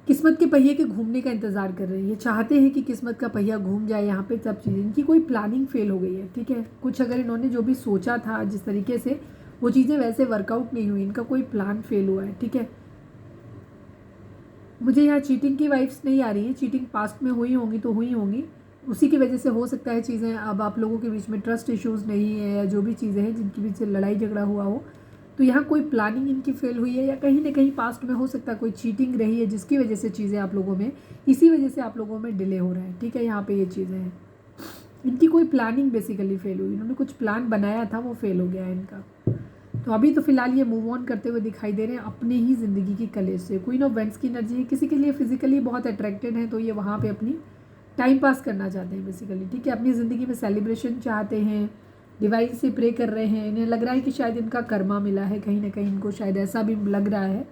किस्मत के पहिए के घूमने का इंतज़ार कर रहे हैं, ये चाहते हैं कि किस्मत का पहिया घूम जाए यहाँ पे सब चीज़ें। इनकी कोई प्लानिंग फेल हो गई है, ठीक है। कुछ अगर इन्होंने जो भी सोचा था जिस तरीके से, वो चीज़ें वैसे वर्कआउट नहीं हुई, इनका कोई प्लान फेल हुआ है, ठीक है। मुझे यहाँ चीटिंग की वाइब्स नहीं आ रही है। चीटिंग पास्ट में हुई होंगी तो हुई होंगी, उसी की वजह से हो सकता है चीज़ें अब आप लोगों के बीच में ट्रस्ट इश्यूज़ नहीं है, या जो भी चीज़ें हैं जिनके बीच से लड़ाई झगड़ा हुआ हो, तो यहाँ कोई प्लानिंग इनकी फेल हुई है, या कहीं ना कहीं पास्ट में हो सकता है कोई चीटिंग रही है जिसकी वजह से चीज़ें आप लोगों में, इसी वजह से आप लोगों में डिले हो रहा है, ठीक है। यहाँ पे ये चीज़ें हैं, इनकी कोई प्लानिंग बेसिकली फेल हुई, इन्होंने कुछ प्लान बनाया था वो फेल हो गया है इनका। तो अभी तो फिलहाल ये मूव ऑन करते हुए दिखाई दे रहे हैं अपने ही ज़िंदगी की कलेश से। क्वीन ऑफ वेंट्स की एनर्जी है, किसी के लिए फिजिकली बहुत अट्रैक्टेड है तो ये वहाँ पे अपनी टाइम पास करना चाहते हैं बेसिकली, ठीक है। अपनी ज़िंदगी में सेलिब्रेशन चाहते हैं, डिवाइन से प्रे कर रहे हैं। इन्हें लग रहा है कि शायद इनका कर्मा मिला है, कहीं ना कहीं इनको शायद ऐसा भी लग रहा है।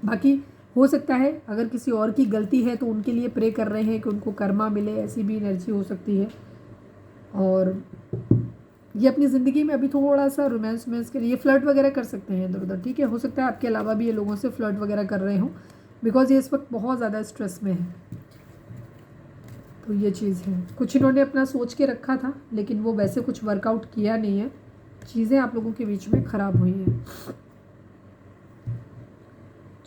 बाकी हो सकता है अगर किसी और की गलती है तो उनके लिए प्रे कर रहे हैं कि उनको कर्मा मिले, ऐसी भी एनर्जी हो सकती है। और ये अपनी ज़िंदगी में अभी थोड़ा सा रोमांस के लिए फ्लर्ट वगैरह कर सकते हैं इधर उधर, ठीक है। हो सकता है आपके अलावा भी ये लोगों से फ्लर्ट वगैरह कर रहे हों, बिकॉज ये इस वक्त बहुत ज़्यादा स्ट्रेस में है। तो ये चीज़ है, कुछ इन्होंने अपना सोच के रखा था लेकिन वो वैसे कुछ वर्कआउट किया नहीं है, चीज़ें आप लोगों के बीच में ख़राब हुई हैं।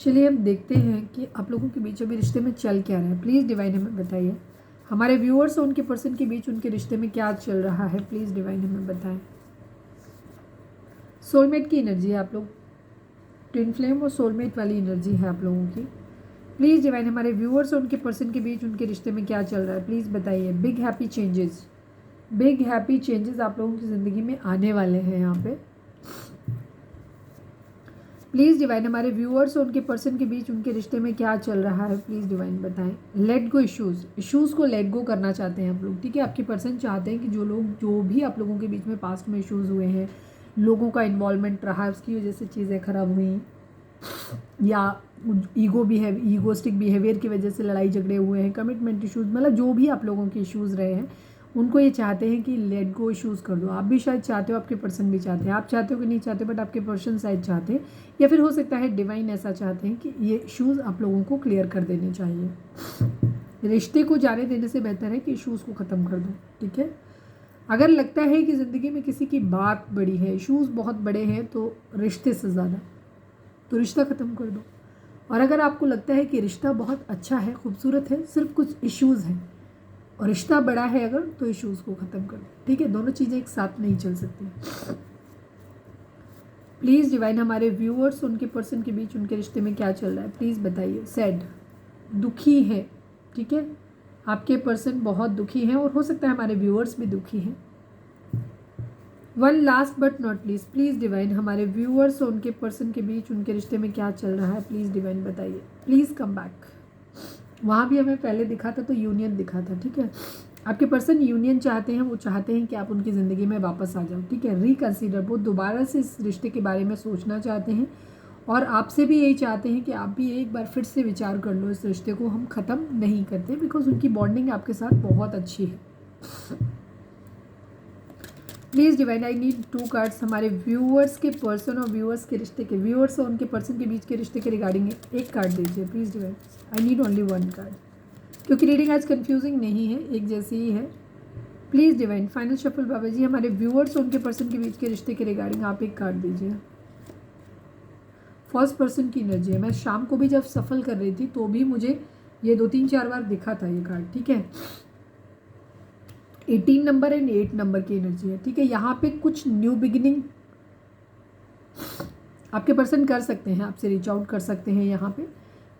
चलिए हम देखते हैं कि आप लोगों के बीच अभी रिश्ते में चल क्या रहा है। प्लीज़ डिवाइन हमें बताइए, हमारे व्यूअर्स और उनके पर्सन के बीच उनके रिश्ते में क्या चल रहा है। प्लीज़ डिवाइन हमें बताएं। सोलमेट की एनर्जी है आप लोग, ट्विन फ्लेम और सोलमेट वाली एनर्जी है आप लोगों की। प्लीज़ डिवाइन हमारे व्यूअर्स और उनके पर्सन के बीच उनके रिश्ते में क्या चल रहा है, प्लीज़ बताइए। बिग हैप्पी चेंजेस आप लोगों की ज़िंदगी में आने वाले हैं यहाँ पे। प्लीज़ डिवाइन हमारे व्यूअर्स और उनके पर्सन के बीच उनके रिश्ते में क्या चल रहा है, प्लीज़ डिवाइन बताएं। लेट गो इश्यूज़ को लेट गो करना चाहते हैं आप लोग, ठीक है। आपके पर्सन चाहते हैं कि जो भी आप लोगों के बीच में पास्ट में इश्यूज़ हुए हैं, लोगों का इन्वॉल्वमेंट रहा, उसकी वजह से चीज़ें ख़राब हुई, या ईगोस्टिक बिहेवियर की वजह से लड़ाई झगड़े हुए हैं, कमिटमेंट इश्यूज़, मतलब जो भी आप लोगों के इश्यूज़ रहे हैं उनको ये चाहते हैं कि लेट गो इश्यूज़ कर दो। आप भी शायद चाहते हो, आपके पर्सन भी चाहते हैं, आप चाहते हो कि नहीं चाहते, बट आपके पर्सन शायद चाहते हैं, या फिर हो सकता है डिवाइन ऐसा चाहते हैं कि ये इश्यूज़ आप लोगों को क्लियर कर देने चाहिए। रिश्ते को जाने देने से बेहतर है कि इश्यूज़ को ख़त्म कर दो, ठीक है। अगर लगता है कि ज़िंदगी में किसी की बात बड़ी है, इश्यूज़ बहुत बड़े हैं, तो रिश्ते से ज़्यादा तो रिश्ता ख़त्म कर दो। और अगर आपको लगता है कि रिश्ता बहुत अच्छा है, खूबसूरत है, सिर्फ कुछ इश्यूज़ हैं और रिश्ता बड़ा है अगर, तो इश्यूज़ को ख़त्म कर दो, ठीक है। दोनों चीज़ें एक साथ नहीं चल सकती। प्लीज़ डिवाइन हमारे व्यूअर्स उनके पर्सन के बीच उनके रिश्ते में क्या चल रहा है, प्लीज़ बताइए। सैड, दुखी है, ठीक है। आपके पर्सन बहुत दुखी हैं और हो सकता है हमारे व्यूअर्स भी दुखी हैं। One last but not least, please divine हमारे व्यूअर्स और उनके पर्सन के बीच उनके रिश्ते में क्या चल रहा है, प्लीज़ डिवाइन बताइए। Please come back. वहाँ भी हमें पहले दिखा था तो यूनियन दिखा था, ठीक है। आपके पर्सन यूनियन चाहते हैं, वो चाहते हैं कि आप उनकी ज़िंदगी में वापस आ जाओ, ठीक है। रिकन्सिडर, वो दोबारा से इस रिश्ते के बारे में सोचना चाहते हैं और आपसे भी यही चाहते हैं कि आप भी एक बार फिर से विचार कर लो, इस रिश्ते को हम ख़त्म नहीं करते, बिकॉज उनकी बॉन्डिंग आपके साथ बहुत अच्छी है। Please divine I need 2 cards हमारे व्यूअर्स के पर्सन और व्यूअर्स के रिश्ते के, व्यूअर्स और उनके पर्सन के बीच के रिश्ते के रिगार्डिंग एक कार्ड दीजिए please divine. I need only 1 card, क्योंकि रीडिंग आज कन्फ्यूजिंग नहीं है, एक जैसी ही है। Please divine final shuffle Baba ji हमारे व्यूअर्स और उनके पर्सन के बीच के रिश्ते के रिगार्डिंग आप एक कार्ड दीजिए। फर्स्ट पर्सन की एनर्जी है। मैं शाम को भी जब सफल कर रही थी तो भी मुझे ये 2-3-4 बार दिखा था ये कार्ड, ठीक है। 18 नंबर एंड 8 नंबर की एनर्जी है, ठीक है। यहाँ पे कुछ न्यू बिगिनिंग आपके पर्सन कर सकते हैं, आपसे रीच आउट कर सकते हैं यहाँ पे,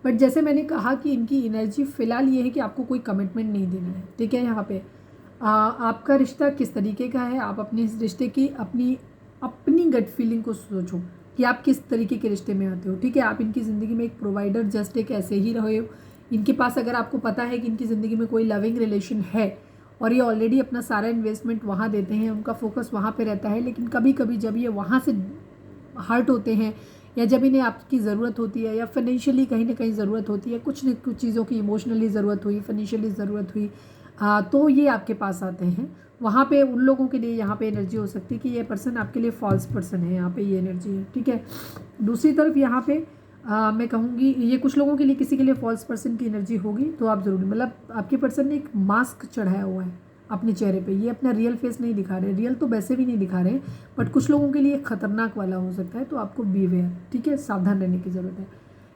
बट जैसे मैंने कहा कि इनकी एनर्जी फ़िलहाल ये है कि आपको कोई कमिटमेंट नहीं देना है, ठीक है। यहाँ पे आपका रिश्ता किस तरीके का है, आप अपने इस रिश्ते की अपनी गट फीलिंग को सोचो कि आप किस तरीके के रिश्ते में आते हो, ठीक है। आप इनकी ज़िंदगी में एक प्रोवाइडर जस्ट एक ऐसे ही रहे हो। इनके पास अगर आपको पता है कि इनकी ज़िंदगी में कोई लविंग रिलेशन है और ये ऑलरेडी अपना सारा इन्वेस्टमेंट वहाँ देते हैं, उनका फोकस वहाँ पे रहता है, लेकिन कभी कभी जब ये वहाँ से हर्ट होते हैं या जब इन्हें आपकी ज़रूरत होती है या फाइनेंशियली कहीं ना कहीं ज़रूरत होती है, कुछ न कुछ चीज़ों की इमोशनली ज़रूरत हुई, फाइनेंशियली ज़रूरत हुई, तो ये आपके पास आते हैं। वहाँ पे उन लोगों के लिए यहाँ पे एनर्जी हो सकती है कि ये पर्सन आपके लिए फॉल्स पर्सन है, यहाँ पे ये एनर्जी है, ठीक है। दूसरी तरफ यहाँ पे मैं कहूँगी ये कुछ लोगों के लिए, किसी के लिए फॉल्स पर्सन की एनर्जी होगी, तो आप ज़रूर, मतलब आपके पर्सन ने एक मास्क चढ़ाया हुआ है अपने चेहरे पे, ये अपना रियल फेस नहीं दिखा रहे, रियल तो वैसे भी नहीं दिखा रहे, बट कुछ लोगों के लिए खतरनाक वाला हो सकता है, तो आपको बीवेयर, ठीक है, सावधान रहने की ज़रूरत है।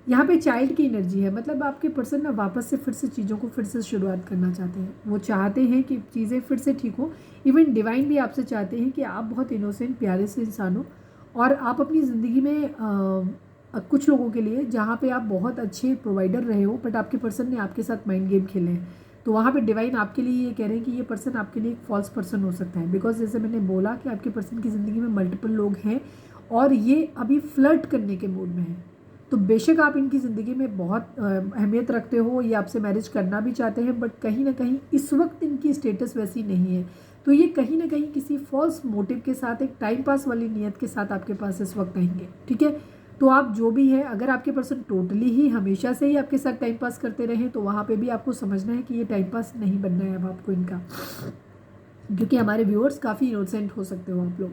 यहाँ पे चाइल्ड की एनर्जी है, मतलब आपके पर्सन ना वापस से फिर से चीज़ों को फिर से शुरुआत करना चाहते हैं, वो चाहते हैं कि चीज़ें फिर से ठीक हो। इवन डिवाइन भी आपसे चाहते हैं कि आप बहुत इनोसेंट प्यारे से इंसान हो, और आप अपनी ज़िंदगी में कुछ लोगों के लिए जहाँ पे आप बहुत अच्छे प्रोवाइडर रहे हो, बट आपके पर्सन ने आपके साथ माइंड गेम खेले हैं, तो वहाँ पे डिवाइन आपके लिए ये कह रहे हैं कि ये पर्सन आपके लिए एक फॉल्स पर्सन हो सकता है। बिकॉज जैसे मैंने बोला कि आपके पर्सन की ज़िंदगी में मल्टीपल लोग हैं और ये अभी फ्लर्ट करने के मूड में हैं, तो बेशक आप इनकी ज़िंदगी में बहुत अहमियत रखते हो, ये आपसे मैरिज करना भी चाहते हैं, बट कहीं ना कहीं इस वक्त इनकी स्टेटस वैसी नहीं है, तो ये कहीं ना कहीं किसी फॉल्स मोटिव के साथ, एक टाइम पास वाली नीयत के साथ आपके पास इस वक्त आएंगे, ठीक है। तो आप जो भी है, अगर आपके पर्सन टोटली ही हमेशा से ही आपके साथ टाइम पास करते रहे, तो वहाँ पे भी आपको समझना है कि ये टाइम पास नहीं बनना है अब आपको इनका, क्योंकि हमारे व्यूअर्स काफ़ी इनोसेंट हो सकते हो आप लोग,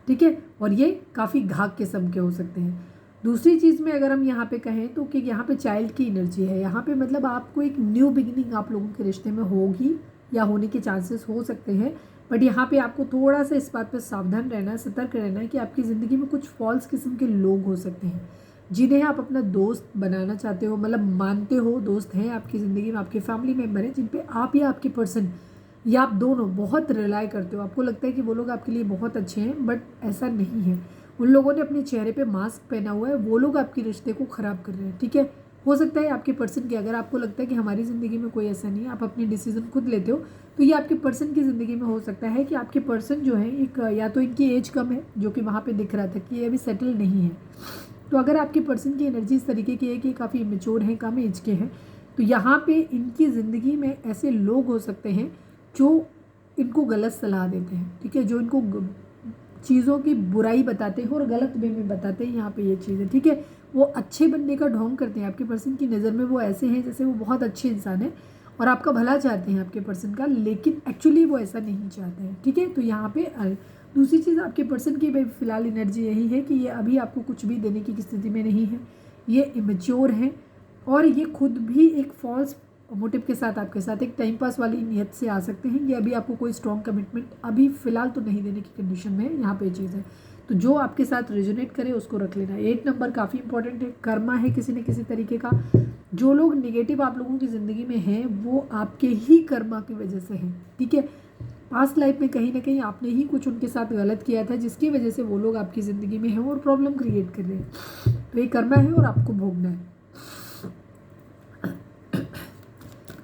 ठीक है, और ये काफ़ी घाक किस्म के हो सकते हैं। दूसरी चीज़ में अगर हम यहाँ पे कहें तो कि यहाँ पे चाइल्ड की एनर्जी है, यहाँ पे मतलब आपको एक न्यू बिगिनिंग आप लोगों के रिश्ते में होगी या होने के चांसेस हो सकते हैं, बट यहाँ पे आपको थोड़ा सा इस बात पर सावधान रहना है, सतर्क रहना है कि आपकी ज़िंदगी में कुछ फॉल्स किस्म के लोग हो सकते हैं जिन्हें आप अपना दोस्त बनाना चाहते हो, मतलब मानते हो दोस्त हैं आपकी ज़िंदगी में, आपके फैमिली मेम्बर हैं जिन पे आप या आपके पर्सन या आप दोनों बहुत रिलाई करते हो, आपको लगता है कि वो लोग आपके लिए बहुत अच्छे हैं, बट ऐसा नहीं है। उन लोगों ने अपने चेहरे पे मास्क पहना हुआ है, वो लोग आपके रिश्ते को ख़राब कर रहे हैं, ठीक है। हो सकता है आपके पर्सन की, अगर आपको लगता है कि हमारी ज़िंदगी में कोई ऐसा नहीं है, आप अपने डिसीजन खुद लेते हो, तो ये आपके पर्सन की ज़िंदगी में हो सकता है कि आपके पर्सन जो है एक, या तो इनकी एज कम है, जो कि वहाँ पे दिख रहा था कि ये अभी सेटल नहीं है, तो अगर आपके पर्सन की एनर्जी इस तरीके की है कि काफ़ी इमेच्योर हैं, कम एज के हैं, तो यहाँ पे इनकी ज़िंदगी में ऐसे लोग हो सकते हैं जो इनको गलत सलाह देते हैं, ठीक है, जो इनको चीज़ों की बुराई बताते हैं और गलत वे में बताते हैं, यहाँ पे ये चीज़ है, ठीक है। वो अच्छे बनने का ढोंग करते हैं, आपके पर्सन की नज़र में वो ऐसे हैं जैसे वो बहुत अच्छे इंसान हैं और आपका भला चाहते हैं आपके पर्सन का, लेकिन एक्चुअली वो ऐसा नहीं चाहते हैं, ठीक है। तो यहाँ पे दूसरी चीज़ आपके पर्सन की फ़िलहाल एनर्जी यही है कि ये अभी आपको कुछ भी देने की स्थिति में नहीं है, ये इमेच्योर हैं और ये खुद भी एक फॉल्स मोटिव के साथ आपके साथ एक टाइम पास वाली नियत से आ सकते हैं। ये अभी आपको कोई स्ट्रॉन्ग कमिटमेंट अभी फ़िलहाल तो नहीं देने की कंडीशन में है, यहाँ पे चीज़ है, तो जो आपके साथ रेजोनेट करे उसको रख लेना। 8 नंबर काफ़ी इंपॉर्टेंट है, कर्मा है किसी न किसी तरीके का। जो लोग निगेटिव आप लोगों की ज़िंदगी में हैं वो आपके ही कर्मा की वजह से हैं, ठीक है। पास्ट लाइफ में कहीं ना कहीं आपने ही कुछ उनके साथ गलत किया था जिसकी वजह से वो लोग आपकी ज़िंदगी में हैं और प्रॉब्लम क्रिएट कर रहे हैं, तो ये कर्मा है और आपको भोगना है।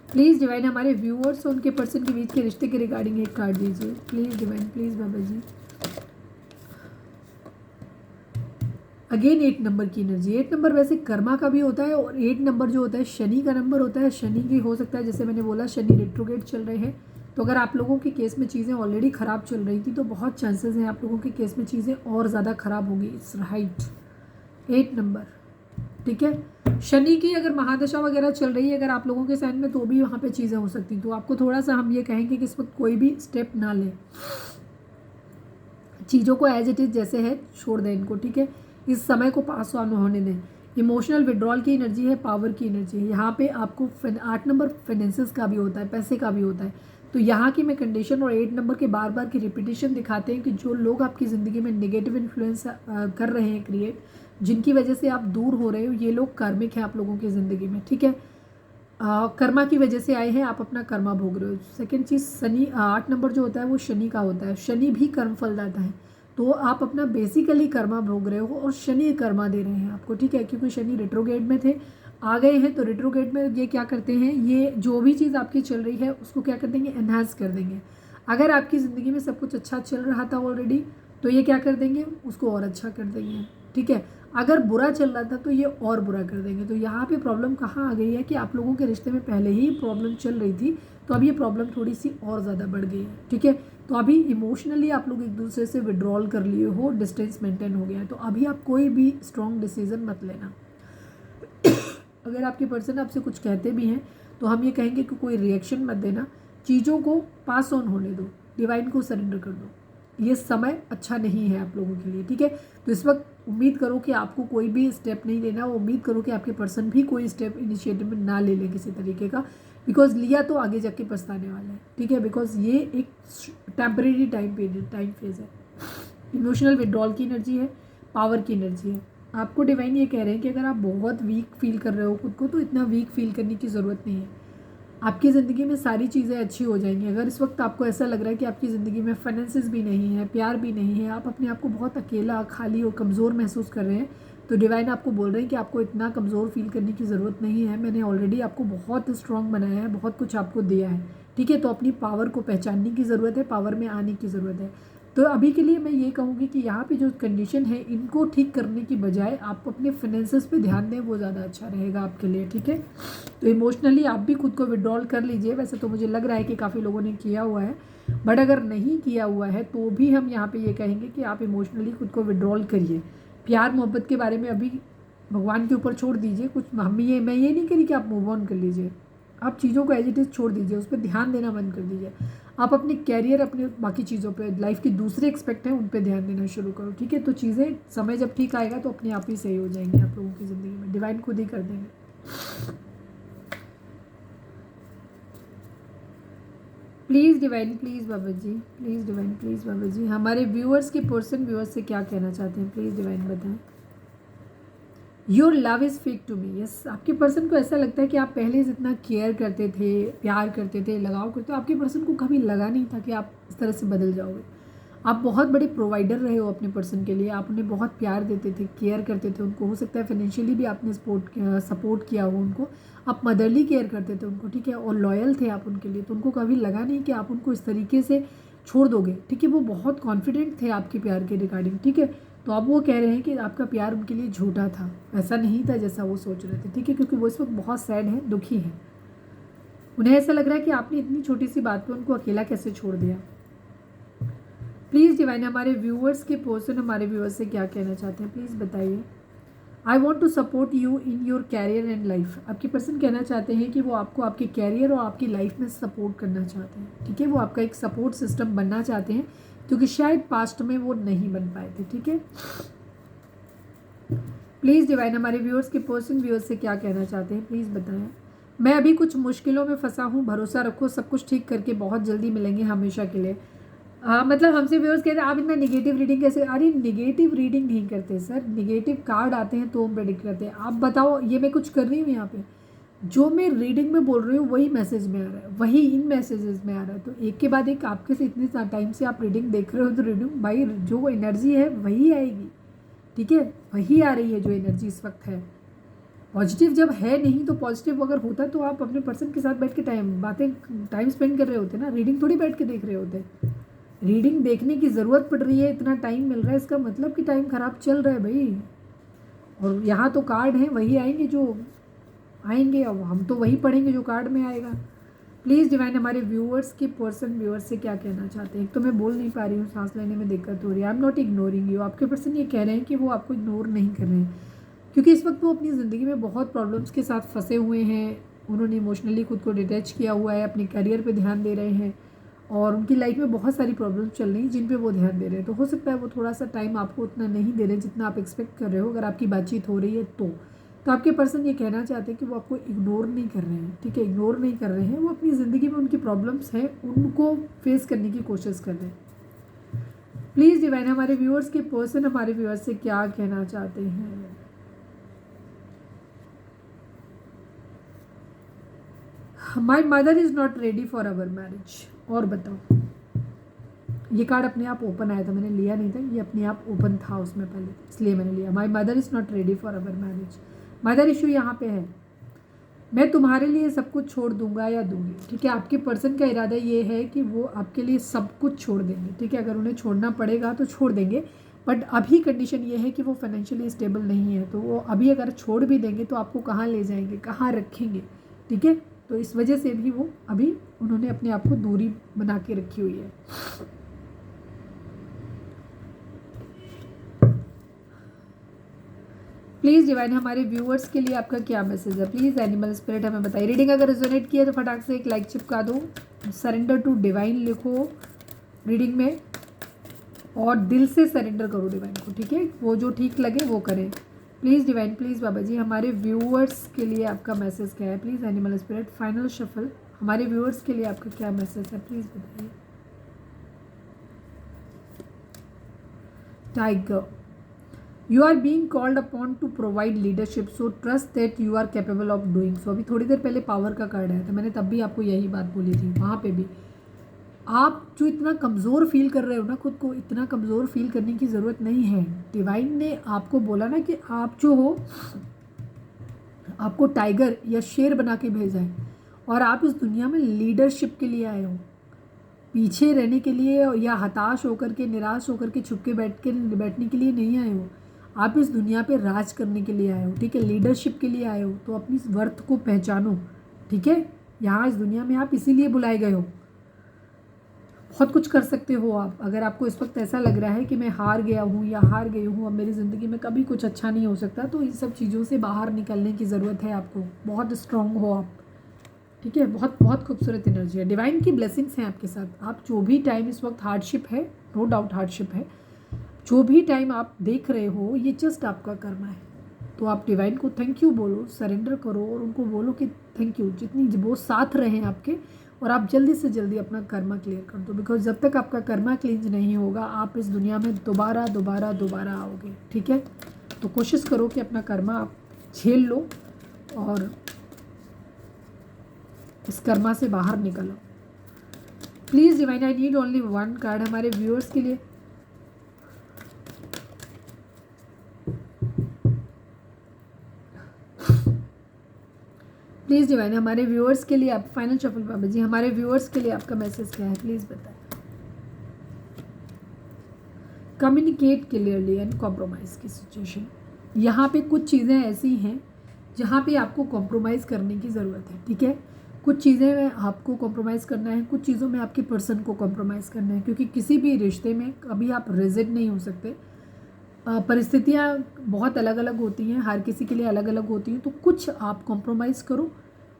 प्लीज़ डिवाइन हमारे व्यूअर्स और उनके पर्सन के बीच के रिश्ते के रिगार्डिंग एक कार्ड दीजिए please divine, please Baba ji. Again 8 number की एनर्जी, 8 नंबर वैसे कर्मा का भी होता है और 8 नंबर जो होता है शनि का नंबर होता है। शनि की हो सकता है, जैसे मैंने बोला शनि रेट्रोगेट चल रहे हैं, तो अगर आप लोगों के केस में चीज़ें ऑलरेडी ख़राब चल रही थी तो बहुत चांसेस हैं आप लोगों के केस में चीज़ें और ज़्यादा ख़राब होगी। इट्स राइट, 8 नंबर, ठीक है। शनि की अगर महादशा वगैरह चल रही है अगर आप लोगों के साइन में, तो भी वहाँ पे चीज़ें हो सकती, तो आपको थोड़ा सा हम ये कहेंगे कि इस वक्त कोई भी स्टेप ना लें, चीज़ों को एज इट इज़ जैसे है छोड़ दें इनको, ठीक है। इस समय को पास ऑन होने दें। इमोशनल विड्रॉल की एनर्जी है, पावर की एनर्जी है। यहाँ पे आपको 8 नंबर फाइनेंसेस का भी होता है, पैसे का भी होता है, तो यहाँ की मैं कंडीशन और 8 नंबर के बार बार की रिपीटेशन दिखाते हैं कि जो लोग आपकी ज़िंदगी में नेगेटिव इन्फ्लुएंस कर रहे हैं क्रिएट, जिनकी वजह से आप दूर हो रहे हो, ये लोग कार्मिक हैं आप लोगों की ज़िंदगी में, ठीक है। कर्मा की वजह से आए हैं, आप अपना कर्मा भोग रहे हो। सेकंड चीज़ शनि, 8 नंबर जो होता है वो शनि का होता है, शनि भी कर्म फल देता है, तो आप अपना बेसिकली कर्मा भोग रहे हो और शनि कर्मा दे रहे हैं आपको, ठीक है। क्योंकि शनि रेट्रोगेट में थे, आ गए हैं, तो रेट्रोगेट में ये क्या करते हैं, ये जो भी चीज़ आपकी चल रही है उसको क्या कर देंगे, एनहांस कर देंगे। अगर आपकी ज़िंदगी में सब कुछ अच्छा चल रहा था ऑलरेडी, तो ये क्या कर देंगे, उसको और अच्छा कर देंगे, ठीक है। अगर बुरा चल रहा था तो ये और बुरा कर देंगे। तो यहाँ पे प्रॉब्लम कहाँ आ गई है कि आप लोगों के रिश्ते में पहले ही प्रॉब्लम चल रही थी, तो अब ये प्रॉब्लम थोड़ी सी और ज़्यादा बढ़ गई है, ठीक है। तो अभी इमोशनली आप लोग एक दूसरे से विड्रॉल कर लिए हो, डिस्टेंस मेंटेन हो गया है, तो अभी आप कोई भी स्ट्रॉन्ग डिसीजन मत लेना। अगर आपके पर्सन आपसे कुछ कहते भी हैं तो हम ये कहेंगे कि कोई रिएक्शन मत देना, चीज़ों को पास ऑन होने दो, डिवाइन को सरेंडर कर दो। ये समय अच्छा नहीं है आप लोगों के लिए, ठीक है। तो इस वक्त उम्मीद करो कि आपको कोई भी स्टेप नहीं लेना, उम्मीद करो कि आपके पर्सन भी कोई स्टेप इनिशिएटिव में ना ले लें किसी तरीके का, बिकॉज लिया तो आगे जाके पछताने वाला है, ठीक है। बिकॉज ये एक टेम्परेरी टाइम फेज है, इमोशनल विड्रॉल की एनर्जी है, पावर की एनर्जी है। आपको डिवाइन ये कह रहे हैं कि अगर आप बहुत वीक फील कर रहे हो खुद को, तो इतना वीक फील करने की ज़रूरत नहीं है। आपकी ज़िंदगी में सारी चीज़ें अच्छी हो जाएंगी। अगर इस वक्त आपको ऐसा लग रहा है कि आपकी ज़िंदगी में फाइनेंसेस भी नहीं है, प्यार भी नहीं है, आप अपने आप को बहुत अकेला, खाली और कमज़ोर महसूस कर रहे हैं, तो डिवाइन आपको बोल रहे हैं कि आपको इतना कमज़ोर फील करने की ज़रूरत नहीं है। मैंने ऑलरेडी आपको बहुत स्ट्रॉन्ग बनाया है, बहुत कुछ आपको दिया है, ठीक है। तो अपनी पावर को पहचानने की ज़रूरत है, पावर में आने की ज़रूरत है। तो अभी के लिए मैं ये कहूँगी कि यहाँ पे जो कंडीशन है इनको ठीक करने की बजाय आप अपने फाइनेंसेस पे ध्यान दें, वो ज़्यादा अच्छा रहेगा आपके लिए, ठीक है। तो इमोशनली आप भी खुद को विड्रॉल कर लीजिए। वैसे तो मुझे लग रहा है कि काफ़ी लोगों ने किया हुआ है, बट अगर नहीं किया हुआ है तो भी हम यहाँ पे ये कहेंगे कि आप इमोशनली खुद को विड्रॉल करिए। प्यार मोहब्बत के बारे में अभी भगवान के ऊपर छोड़ दीजिए। कुछ मैं ये नहीं करी कि आप मूव ऑन कर लीजिए, आप चीज़ों को एज इट इज़ छोड़ दीजिए, उस पर ध्यान देना बंद कर दीजिए। आप अपने कैरियर, अपने बाकी चीज़ों पे, लाइफ के दूसरे एक्सपेक्ट हैं उन पे ध्यान देना शुरू करो, ठीक है। तो चीज़ें समय जब ठीक आएगा तो अपने आप ही सही हो जाएंगी आप लोगों की ज़िंदगी में, डिवाइन खुद ही कर देंगे। Please divine, please Baba ji, please divine, please Baba ji, हमारे व्यूअर्स के व्यूअर्स से क्या कहना चाहते हैं, प्लीज़ डिवाइन बताएं। Your love is fake to me. Yes, आपके पर्सन को ऐसा लगता है कि आप पहले जितना केयर करते थे, प्यार करते थे, लगाव करते थे, आपके पर्सन को कभी लगा नहीं था कि आप इस तरह से बदल जाओगे। आप बहुत बड़े प्रोवाइडर रहे हो अपने पर्सन के लिए, आप उन्हें बहुत प्यार देते थे, केयर करते थे उनको, हो सकता है फाइनेंशियली भी आपने सपोर्ट किया हो उनको, आप मदरली केयर करते थे उनको, ठीक है, और लॉयल थे आप उनके लिए। तो उनको कभी लगा नहीं कि आप उनको इस तरीके से छोड़ दोगे, ठीक है। वो बहुत कॉन्फिडेंट थे आपके प्यार के रिगार्डिंग, ठीक है। तो अब वो कह रहे हैं कि आपका प्यार उनके लिए झूठा था, ऐसा नहीं था जैसा वो सोच रहे थे, ठीक है, क्योंकि वो इस वक्त बहुत सैड है, दुखी है। उन्हें ऐसा लग रहा है कि आपने इतनी छोटी सी बात पे उनको अकेला कैसे छोड़ दिया। प्लीज़ डिवाइन, हमारे व्यूअर्स के पर्सन हमारे व्यूअर्स से क्या कहना चाहते हैं, प्लीज़ बताइए। I want to support you in your career and life. आपके पर्सन कहना चाहते हैं कि वो आपको आपके कैरियर और आपकी लाइफ में सपोर्ट करना चाहते हैं, ठीक है। वो आपका एक सपोर्ट सिस्टम बनना चाहते हैं, क्योंकि शायद पास्ट में वो नहीं बन पाए थे, ठीक है। प्लीज़ डिवाइन, हमारे व्यूअर्स के पर्सन व्यूअर्स से क्या कहना चाहते हैं, प्लीज़ बताएं। मैं अभी कुछ मुश्किलों में फंसा हूँ, भरोसा रखो, सब कुछ ठीक करके बहुत जल्दी मिलेंगे हमेशा के लिए। मतलब हमसे व्यूअर्स कहते हैं आप इतना निगेटिव रीडिंग कैसे। अरे निगेटिव रीडिंग नहीं करते सर, निगेटिव कार्ड आते हैं तो हम प्रेडिक्ट करते हैं। आप बताओ, ये मैं कुछ कर रही हूँ यहाँ पे, जो मैं रीडिंग में बोल रही हूँ वही मैसेज में आ रहा है, वही इन मैसेजेस में आ रहा है। तो एक के बाद एक आपके से इतने टाइम से आप रीडिंग देख रहे हो, तो रीडिंग भाई जो एनर्जी है वही आएगी, ठीक है, वही आ रही है जो एनर्जी इस वक्त है। पॉजिटिव जब है नहीं तो पॉजिटिव अगर होता तो आप अपने पर्सन के साथ बैठ के टाइम स्पेंड कर रहे होते ना, रीडिंग थोड़ी बैठ के देख रहे होते। रीडिंग देखने की ज़रूरत पड़ रही है, इतना टाइम मिल रहा है, इसका मतलब कि टाइम ख़राब चल रहा है भाई। और यहाँ तो कार्ड हैं वही आएंगे जो आएंगे, अब हम तो वही पढ़ेंगे जो कार्ड में आएगा। प्लीज़ डिवाइन, हमारे व्यूअर्स के पर्सन व्यूअर्स से क्या कहना चाहते हैं। एक तो मैं बोल नहीं पा रही हूँ, सांस लेने में दिक्कत हो रही है। I am not ignoring you. आपके पर्सन ये कह रहे हैं कि वो आपको इग्नोर नहीं कर रहे हैं, क्योंकि इस वक्त वो अपनी ज़िंदगी में बहुत प्रॉब्लम्स के साथ फंसे हुए हैं। उन्होंने इमोशनली खुद को डिटैच किया हुआ है, अपने करियर पे ध्यान दे रहे हैं, और उनकी लाइफ में बहुत सारी प्रॉब्लम्स चल रही हैं जिन पे वो ध्यान दे रहे हैं। तो हो सकता है वो थोड़ा सा टाइम आपको उतना नहीं दे रहे जितना आप एक्सपेक्ट कर रहे हो, अगर आपकी बातचीत हो रही है तो आपके पर्सन ये कहना चाहते हैं कि वो आपको इग्नोर नहीं कर रहे हैं, ठीक है, इग्नोर नहीं कर रहे हैं। वो अपनी ज़िंदगी में उनकी प्रॉब्लम्स हैं, उनको फेस करने की कोशिश कर रहे हैं। प्लीज़ डिवाइन, हमारे व्यूअर्स के पर्सन हमारे व्यूअर्स से क्या कहना चाहते हैं। My mother is not ready for our marriage. और बताओ, ये कार्ड अपने आप ओपन आया था, मैंने लिया नहीं था, ये अपने आप ओपन था उसमें पहले, इसलिए मैंने लिया। My mother is not ready for our marriage. Mother issue यहाँ पे है, मैं तुम्हारे लिए सब कुछ छोड़ दूंगा या दूंगी, ठीक है। आपके पर्सन का इरादा ये है कि वो आपके लिए सब कुछ छोड़ देंगे, ठीक है। अगर उन्हें छोड़ना पड़ेगा तो छोड़ देंगे, बट अभी कंडीशन ये है कि वो फाइनेंशियली स्टेबल नहीं है। तो वो अभी अगर छोड़ भी देंगे तो आपको कहाँ ले जाएंगे, कहाँ रखेंगे, ठीक है। तो इस वजह से भी वो अभी उन्होंने अपने आप को दूरी बना के रखी हुई है। प्लीज़ डिवाइन, हमारे व्यूअर्स के लिए आपका क्या मैसेज है, प्लीज़ एनिमल स्पिरिट हमें बताइए। रीडिंग अगर रेजोनेट किया तो फटाक से एक लाइक चिपका दो, सरेंडर टू डिवाइन लिखो, रीडिंग में और दिल से सरेंडर करो डिवाइन को, ठीक है। वो जो ठीक लगे वो करें। Please divine, please Baba ji, हमारे व्यूअर्स के लिए आपका मैसेज क्या है? Please animal spirit, final shuffle, हमारे व्यूअर्स के लिए आपका क्या मैसेज है? प्लीज़ बताइए। Tiger, you are being called upon to provide leadership, so trust that you are capable of doing so. अभी थोड़ी देर पहले पावर का कार्ड आया था, मैंने तब भी आपको यही बात बोली थी। वहाँ पे भी आप जो इतना कमज़ोर फील कर रहे हो ना, खुद को इतना कमज़ोर फील करने की ज़रूरत नहीं है। डिवाइन ने आपको बोला ना कि आप जो हो, आपको टाइगर या शेर बना के भेजा है और आप इस दुनिया में लीडरशिप के लिए आए हो, पीछे रहने के लिए या हताश होकर के, निराश होकर के, छुप के बैठने के लिए नहीं आए हो। आप इस दुनिया पे राज करने के लिए आए हो, ठीक है, लीडरशिप के लिए आए हो। तो अपनी इस वर्थ को पहचानो, ठीक है। यहाँ इस दुनिया में आप इसीलिए बुलाए गए हो। बहुत कुछ कर सकते हो आप। अगर आपको इस वक्त ऐसा लग रहा है कि मैं हार गया हूँ या हार गई हूँ, अब मेरी ज़िंदगी में कभी कुछ अच्छा नहीं हो सकता, तो इन सब चीज़ों से बाहर निकलने की ज़रूरत है आपको। बहुत स्ट्रांग हो आप, ठीक है। बहुत बहुत खूबसूरत एनर्जी है, डिवाइन की ब्लेसिंग्स हैं आपके साथ। आप जो भी टाइम इस वक्त हार्डशिप है, नो डाउट हार्डशिप है, जो भी टाइम आप देख रहे हो, ये जस्ट आपका कर्म है। तो आप डिवाइन को थैंक यू बोलो, सरेंडर करो और उनको बोलो कि थैंक यू, जितनी वो साथ रहें आपके, और आप जल्दी से जल्दी अपना कर्मा क्लियर कर दो। बिकॉज जब तक आपका कर्मा क्लींज नहीं होगा, आप इस दुनिया में दोबारा दोबारा दोबारा आओगे, ठीक है। तो कोशिश करो कि अपना कर्मा आप झेल लो और इस कर्मा से बाहर निकलो। Please divine, I need only one card हमारे व्यूअर्स के लिए। प्लीज़ डिवाइन, हमारे व्यूअर्स के लिए आप, फाइनल शफल बाबा जी, हमारे व्यूअर्स के लिए आपका मैसेज क्या है? प्लीज़ बताएं। कम्युनिकेट क्लियरली एंड कॉम्प्रोमाइज़ की सिचुएशन। यहाँ पे कुछ चीज़ें ऐसी हैं जहाँ पे आपको कॉम्प्रोमाइज़ करने की ज़रूरत है, ठीक है। कुछ चीज़ें में आपको कॉम्प्रोमाइज़ करना है, कुछ चीज़ों में आपके पर्सन को कॉम्प्रोमाइज़ करना है, क्योंकि किसी भी रिश्ते में कभी आप रिजिड नहीं हो सकते। परिस्थितियाँ बहुत अलग अलग होती हैं, हर किसी के लिए अलग अलग होती हैं। तो कुछ आप कॉम्प्रोमाइज़ करो,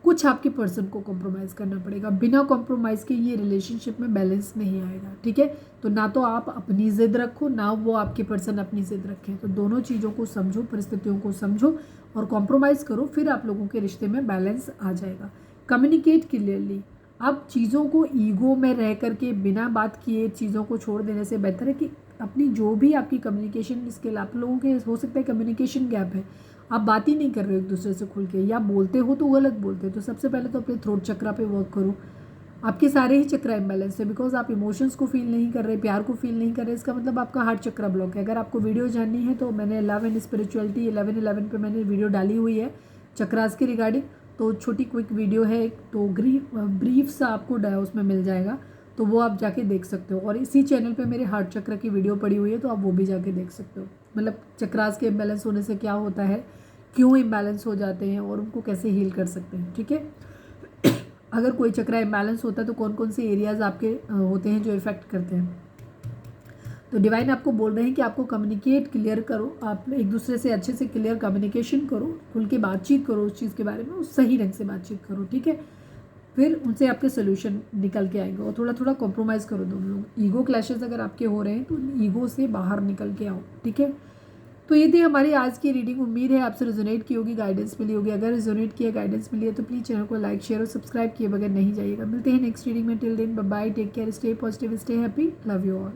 कुछ आपके पर्सन को कॉम्प्रोमाइज़ करना पड़ेगा। बिना कॉम्प्रोमाइज़ के ये रिलेशनशिप में बैलेंस नहीं आएगा, ठीक है। तो ना तो आप अपनी ज़िद रखो, ना वो आपके पर्सन अपनी ज़िद रखें। तो दोनों चीज़ों को समझो, परिस्थितियों को समझो और कॉम्प्रोमाइज़ करो, फिर आप लोगों के रिश्ते में बैलेंस आ जाएगा। Communicate clearly. अब चीज़ों को ईगो में रह करके बिना बात किए चीज़ों को छोड़ देने से बेहतर है कि अपनी जो भी आपकी कम्युनिकेशन स्किल, आप लोगों के हो सकता है कम्युनिकेशन गैप है, आप बात ही नहीं कर रहे हो एक दूसरे से खुल के, या बोलते हो तो गलत बोलते हो। तो सबसे पहले तो अपने थ्रोट चक्रा पे वर्क करो। आपके सारे ही चक्रा इम्बैलेंस है, बिकॉज आप इमोशंस को फील नहीं कर रहे, प्यार को फील नहीं कर रहे। इसका मतलब आपका हार्ट चक्रा ब्लॉक है। अगर आपको वीडियो जाननी है तो मैंने लव एंड स्पिरिचुअलिटी 1111 पे मैंने वीडियो डाली हुई है चक्रास के रिगार्डिंग। तो छोटी क्विक वीडियो है एक, तो ब्रीफ सा आपको उसमें मिल जाएगा, तो वो आप जाके देख सकते हो। और इसी चैनल पे मेरे हार्ट चक्र की वीडियो पड़ी हुई है, तो आप वो भी जाके देख सकते हो। मतलब चक्रास के इम्बैलेंस होने से क्या होता है, क्यों इम्बैलेंस हो जाते हैं और उनको कैसे हील कर सकते हैं, ठीक है। अगर कोई चक्रा इम्बैलेंस होता है तो कौन कौन से एरियाज आपके होते हैं जो इफ़ेक्ट करते हैं। तो डिवाइन आपको बोल रहे हैं कि आपको कम्युनिकेट क्लियर करो, आप एक दूसरे से अच्छे से क्लियर कम्युनिकेशन करो, खुल के बातचीत करो उस चीज़ के बारे में, उस सही ढंग से बातचीत करो, ठीक है। फिर उनसे आपके सोल्यूशन निकल के आएंगे। और थोड़ा थोड़ा कॉम्प्रोमाइज़ करो दोनों लोग। ईगो क्लैशेस अगर आपके हो रहे हैं तो ईगो से बाहर निकल के आओ, ठीक है। तो ये थी हमारी आज की रीडिंग। उम्मीद है आपसे रेजोनेट की होगी, गाइडेंस मिली होगी। अगर रेजोनेट किया, गाइडेंस मिली है तो प्लीज़ चैनल को लाइक, शेयर और सब्सक्राइब किए बगैर नहीं जाइएगा। मिलते हैं नेक्स्ट रीडिंग में। Till then bye bye, take care, stay positive, stay happy, love you all.